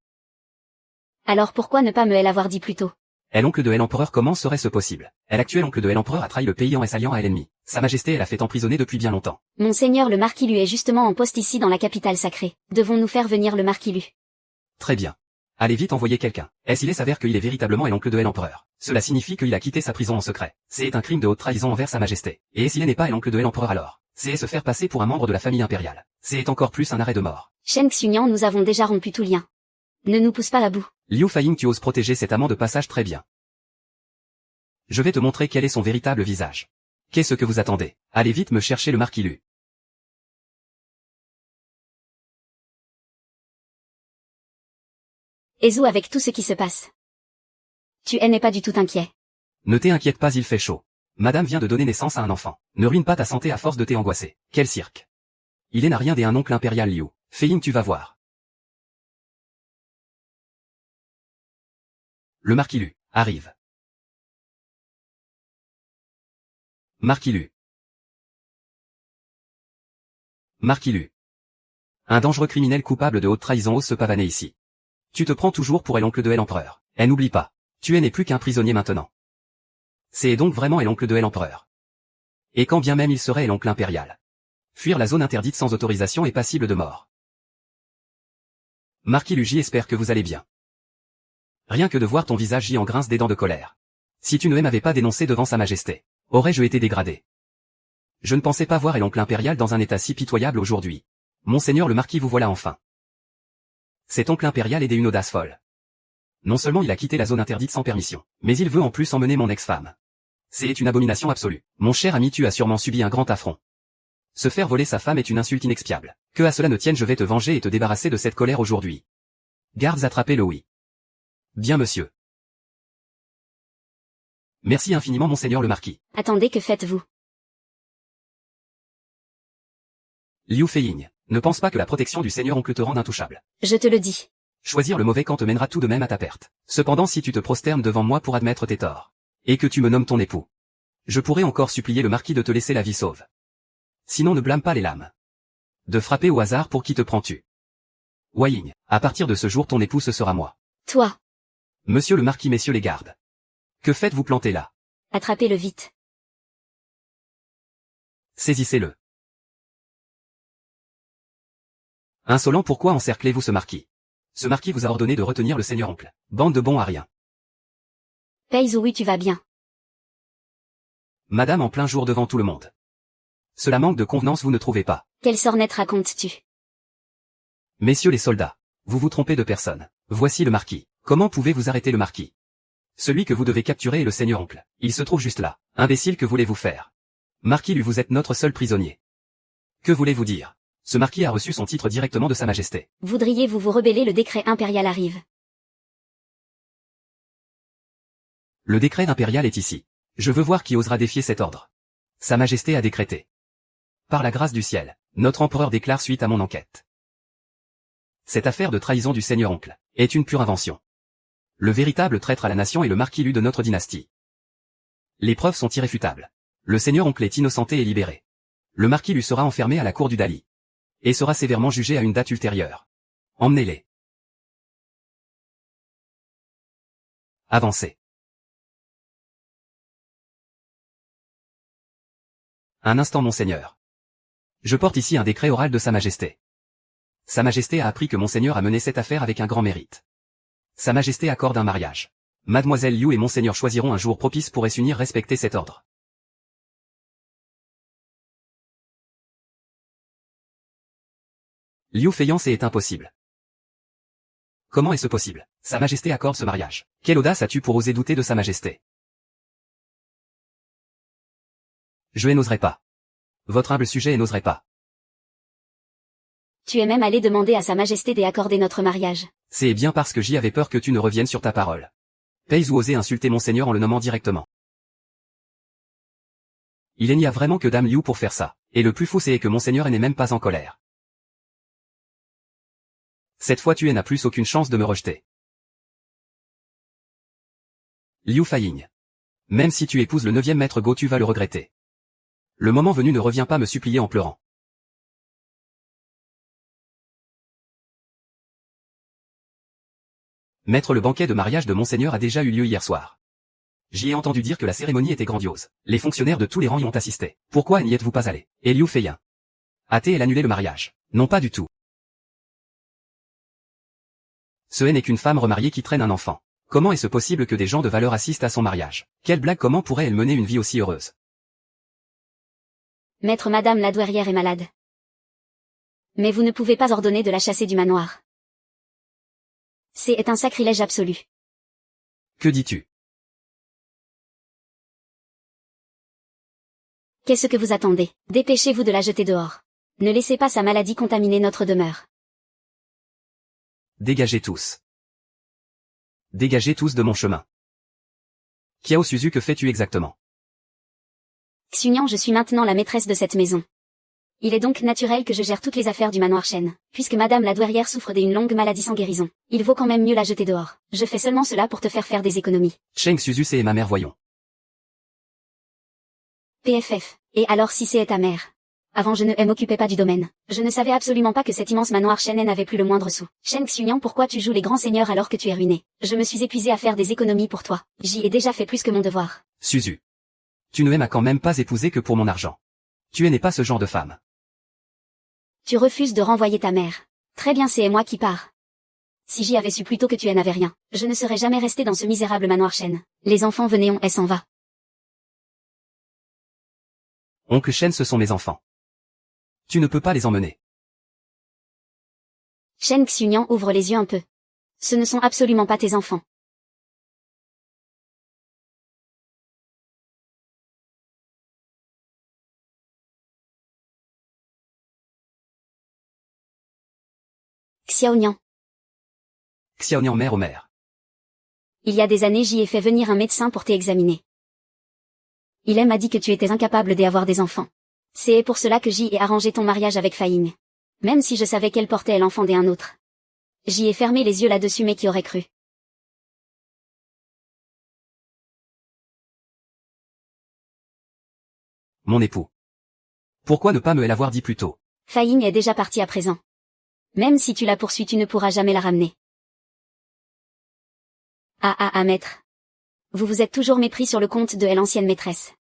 Alors pourquoi ne pas me l'avoir dit plus tôt? L'oncle de l'empereur, comment serait-ce possible? L'actuel oncle de l'empereur a trahi le pays en s'alliant à l'ennemi. Sa Majesté l'a fait emprisonner depuis bien longtemps. Monseigneur le marquis Lu est justement en poste ici dans la capitale sacrée. Devons-nous faire venir le marquis Lu? Très bien. Allez vite envoyer quelqu'un. S'il s'avère qu'il est véritablement l'oncle de l'empereur, cela signifie qu'il a quitté sa prison en secret. C'est un crime de haute trahison envers Sa Majesté. Et s'il n'est pas l'oncle de l'empereur alors, c'est se faire passer pour un membre de la famille impériale. C'est encore plus un arrêt de mort. Shen Xunian, nous avons déjà rompu tout lien. Ne nous pousse pas à bout. Liu Fuying, tu oses protéger cet amant de passage très bien. Je vais te montrer quel est son véritable visage. Qu'est-ce que vous attendez? Allez vite me chercher le marquis Lu. Ezu avec tout ce qui se passe. Tu n'es pas du tout inquiet. Ne t'inquiète pas, il fait chaud. Madame vient de donner naissance à un enfant. Ne ruine pas ta santé à force de t'angoisser. Quel cirque. Il n'a rien d'un oncle impérial Liu. Fei-Ying, tu vas voir. Le marquis Lu arrive. Marquis Lu. Marquis Lu. Un dangereux criminel coupable de haute trahison ose se pavaner ici. Tu te prends toujours pour l'oncle de l'empereur. Et n'oublie pas. Tu n'es plus qu'un prisonnier maintenant. C'est donc vraiment l'oncle de l'empereur. Et quand bien même il serait l'oncle impérial. Fuir la zone interdite sans autorisation est passible de mort. Marquis Lu, j'espère que vous allez bien. Rien que de voir ton visage, j'y en grince des dents de colère. Si tu ne m'avais pas dénoncé devant sa majesté, aurais-je été dégradé. Je ne pensais pas voir l'oncle impérial dans un état si pitoyable aujourd'hui. Monseigneur le marquis, vous voilà enfin. Cet oncle impérial est d'une audace folle. Non seulement il a quitté la zone interdite sans permission, mais il veut en plus emmener mon ex-femme. C'est une abomination absolue. Mon cher ami, tu as sûrement subi un grand affront. Se faire voler sa femme est une insulte inexpiable. Que à cela ne tienne, je vais te venger et te débarrasser de cette colère aujourd'hui. Gardes, attrapez-le, oui. Bien, monsieur. Merci infiniment, monseigneur le marquis. Attendez, que faites-vous? Liu Fei-Ying, ne pense pas que la protection du seigneur oncle te rende intouchable. Je te le dis. Choisir le mauvais camp te mènera tout de même à ta perte. Cependant, si tu te prosternes devant moi pour admettre tes torts, et que tu me nommes ton époux, je pourrais encore supplier le marquis de te laisser la vie sauve. Sinon, ne blâme pas les lames. De frapper au hasard, pour qui te prends-tu? Wei-Ying, à partir de ce jour, ton époux ce sera moi. Toi. Monsieur le marquis, messieurs les gardes. Que faites-vous planter là? Attrapez-le vite. Saisissez-le. Insolent, pourquoi encerclez-vous ce marquis? Ce marquis vous a ordonné de retenir le seigneur oncle. Bande de bons à rien. Peizu, oui, tu vas bien. Madame, en plein jour devant tout le monde. Cela manque de convenance, vous ne trouvez pas? Quelle sornette racontes-tu? Messieurs les soldats, vous vous trompez de personne. Voici le marquis. Comment pouvez-vous arrêter le marquis? Celui que vous devez capturer est le seigneur oncle. Il se trouve juste là. Imbécile, que voulez-vous faire? Marquis Lu, vous êtes notre seul prisonnier. Que voulez-vous dire? Ce marquis a reçu son titre directement de sa majesté. Voudriez-vous vous rebeller? Le décret impérial arrive. Le décret impérial est ici. Je veux voir qui osera défier cet ordre. Sa majesté a décrété. Par la grâce du ciel, notre empereur déclare suite à mon enquête. Cette affaire de trahison du seigneur oncle est une pure invention. Le véritable traître à la nation est le marquis Lu de notre dynastie. Les preuves sont irréfutables. Le seigneur oncle est innocenté et libéré. Le marquis Lu sera enfermé à la cour du Dali. Et sera sévèrement jugé à une date ultérieure. Emmenez-les. Avancez. Un instant, monseigneur. Je porte ici un décret oral de Sa Majesté. Sa Majesté a appris que monseigneur a mené cette affaire avec un grand mérite. Sa Majesté accorde un mariage. Mademoiselle Liu et monseigneur choisiront un jour propice pour s'unir, respecter cet ordre. Liu Fei-Ying, c'est impossible. Comment est-ce possible? Sa Majesté accorde ce mariage. Quelle audace as-tu pour oser douter de Sa Majesté? Je n'oserais pas. Votre humble sujet n'oserait pas. Tu es même allé demander à Sa Majesté d'accorder notre mariage. C'est bien parce que j'y avais peur que tu ne reviennes sur ta parole. Peizu osait insulter monseigneur en le nommant directement. Il n'y a vraiment que Dame Liu pour faire ça. Et le plus fou, c'est que monseigneur n'est même pas en colère. Cette fois, tu n'as plus aucune chance de me rejeter. Liu Fei-Ying. Même si tu épouses le 9e maître Go, tu vas le regretter. Le moment venu, ne reviens pas me supplier en pleurant. Maître, le banquet de mariage de monseigneur a déjà eu lieu hier soir. J'y ai entendu dire que la cérémonie était grandiose. Les fonctionnaires de tous les rangs y ont assisté. Pourquoi n'y êtes-vous pas allé? Et Liu Fei-Ying. A-t-elle annulé le mariage? Non, pas du tout. Ce n'est qu'une femme remariée qui traîne un enfant. Comment est-ce possible que des gens de valeur assistent à son mariage? Quelle blague, comment pourrait-elle mener une vie aussi heureuse? Maître, madame la douairière est malade. Mais vous ne pouvez pas ordonner de la chasser du manoir. C'est un sacrilège absolu. Que dis-tu? Qu'est-ce que vous attendez? Dépêchez-vous de la jeter dehors. Ne laissez pas sa maladie contaminer notre demeure. Dégagez tous. Dégagez tous de mon chemin. Kiao Suzu, que fais-tu exactement? Xunian, je suis maintenant la maîtresse de cette maison. Il est donc naturel que je gère toutes les affaires du manoir Shen. Puisque madame la douairière souffre d'une longue maladie sans guérison, il vaut quand même mieux la jeter dehors. Je fais seulement cela pour te faire des économies. Cheng Suzu, c'est ma mère, voyons. PFF. Et alors si c'est ta mère? Avant je ne m'occupais pas du domaine. Je ne savais absolument pas que cet immense manoir Shen n'avait plus le moindre sou. Shen Xunian, pourquoi tu joues les grands seigneurs alors que tu es ruiné? Je me suis épuisé à faire des économies pour toi. J'y ai déjà fait plus que mon devoir. Suzu. Tu ne m'as quand même pas épousé que pour mon argent. Tu n'es pas ce genre de femme. Tu refuses de renvoyer ta mère. Très bien, c'est moi qui pars. Si j'y avais su plus tôt que tu n'avais rien, je ne serais jamais resté dans ce misérable manoir Shen. Les enfants venaient, on s'en va. Oncle Shen, ce sont mes enfants. Tu ne peux pas les emmener. Shen Xunian, ouvre les yeux un peu. Ce ne sont absolument pas tes enfants. Xiaonian. Xiaonian, mère, oh mère. Il y a des années, j'y ai fait venir un médecin pour t'examiner. Il m'a dit que tu étais incapable d'avoir des enfants. C'est pour cela que j'y ai arrangé ton mariage avec Faing. Même si je savais qu'elle portait l'enfant d'un autre. J'y ai fermé les yeux là-dessus, mais qui aurait cru? Mon époux. Pourquoi ne pas me l'avoir dit plus tôt? Faing est déjà partie à présent. Même si tu la poursuis, tu ne pourras jamais la ramener. Maître. Vous vous êtes toujours mépris sur le compte de l'ancienne maîtresse.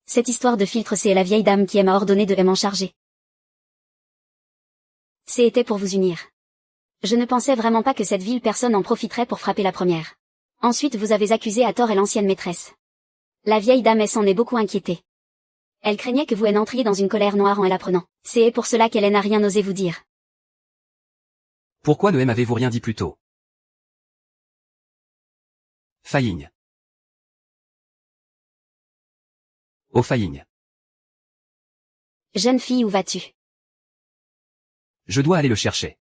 Cette histoire de filtre, c'est la vieille dame qui m'a ordonné de m'en charger. C'était pour vous unir. Je ne pensais vraiment pas que cette vile personne en profiterait pour frapper la première. Ensuite vous avez accusé à tort l'ancienne maîtresse. La vieille dame s'en est beaucoup inquiétée. Elle craignait que vous n'entriez dans une colère noire en l'apprenant. C'est pour cela qu'elle n'a rien osé vous dire. Pourquoi ne m'avez-vous rien dit plus tôt? Faing. Oh Faing. Jeune fille, où vas-tu? Je dois aller le chercher.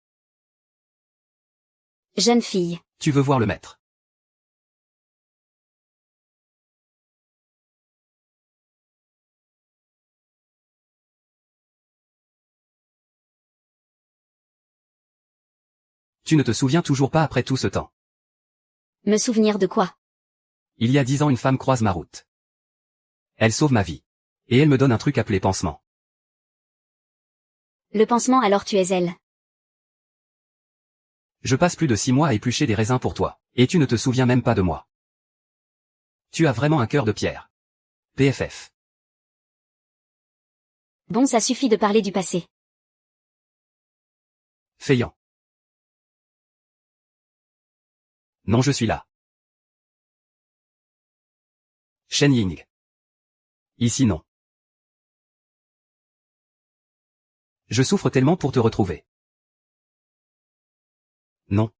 Jeune fille. Tu veux voir le maître? Tu ne te souviens toujours pas après tout ce temps? Me souvenir de quoi? Il y a 10 ans, une femme croise ma route. Elle sauve ma vie. Et elle me donne un truc appelé pansement. Le pansement, alors tu es elle. Je passe plus de 6 mois à éplucher des raisins pour toi. Et tu ne te souviens même pas de moi. Tu as vraiment un cœur de pierre. PFF. Bon, ça suffit de parler du passé. Feiyan. Non, je suis là. Shen Ying. Ici non. Je souffre tellement pour te retrouver. Non.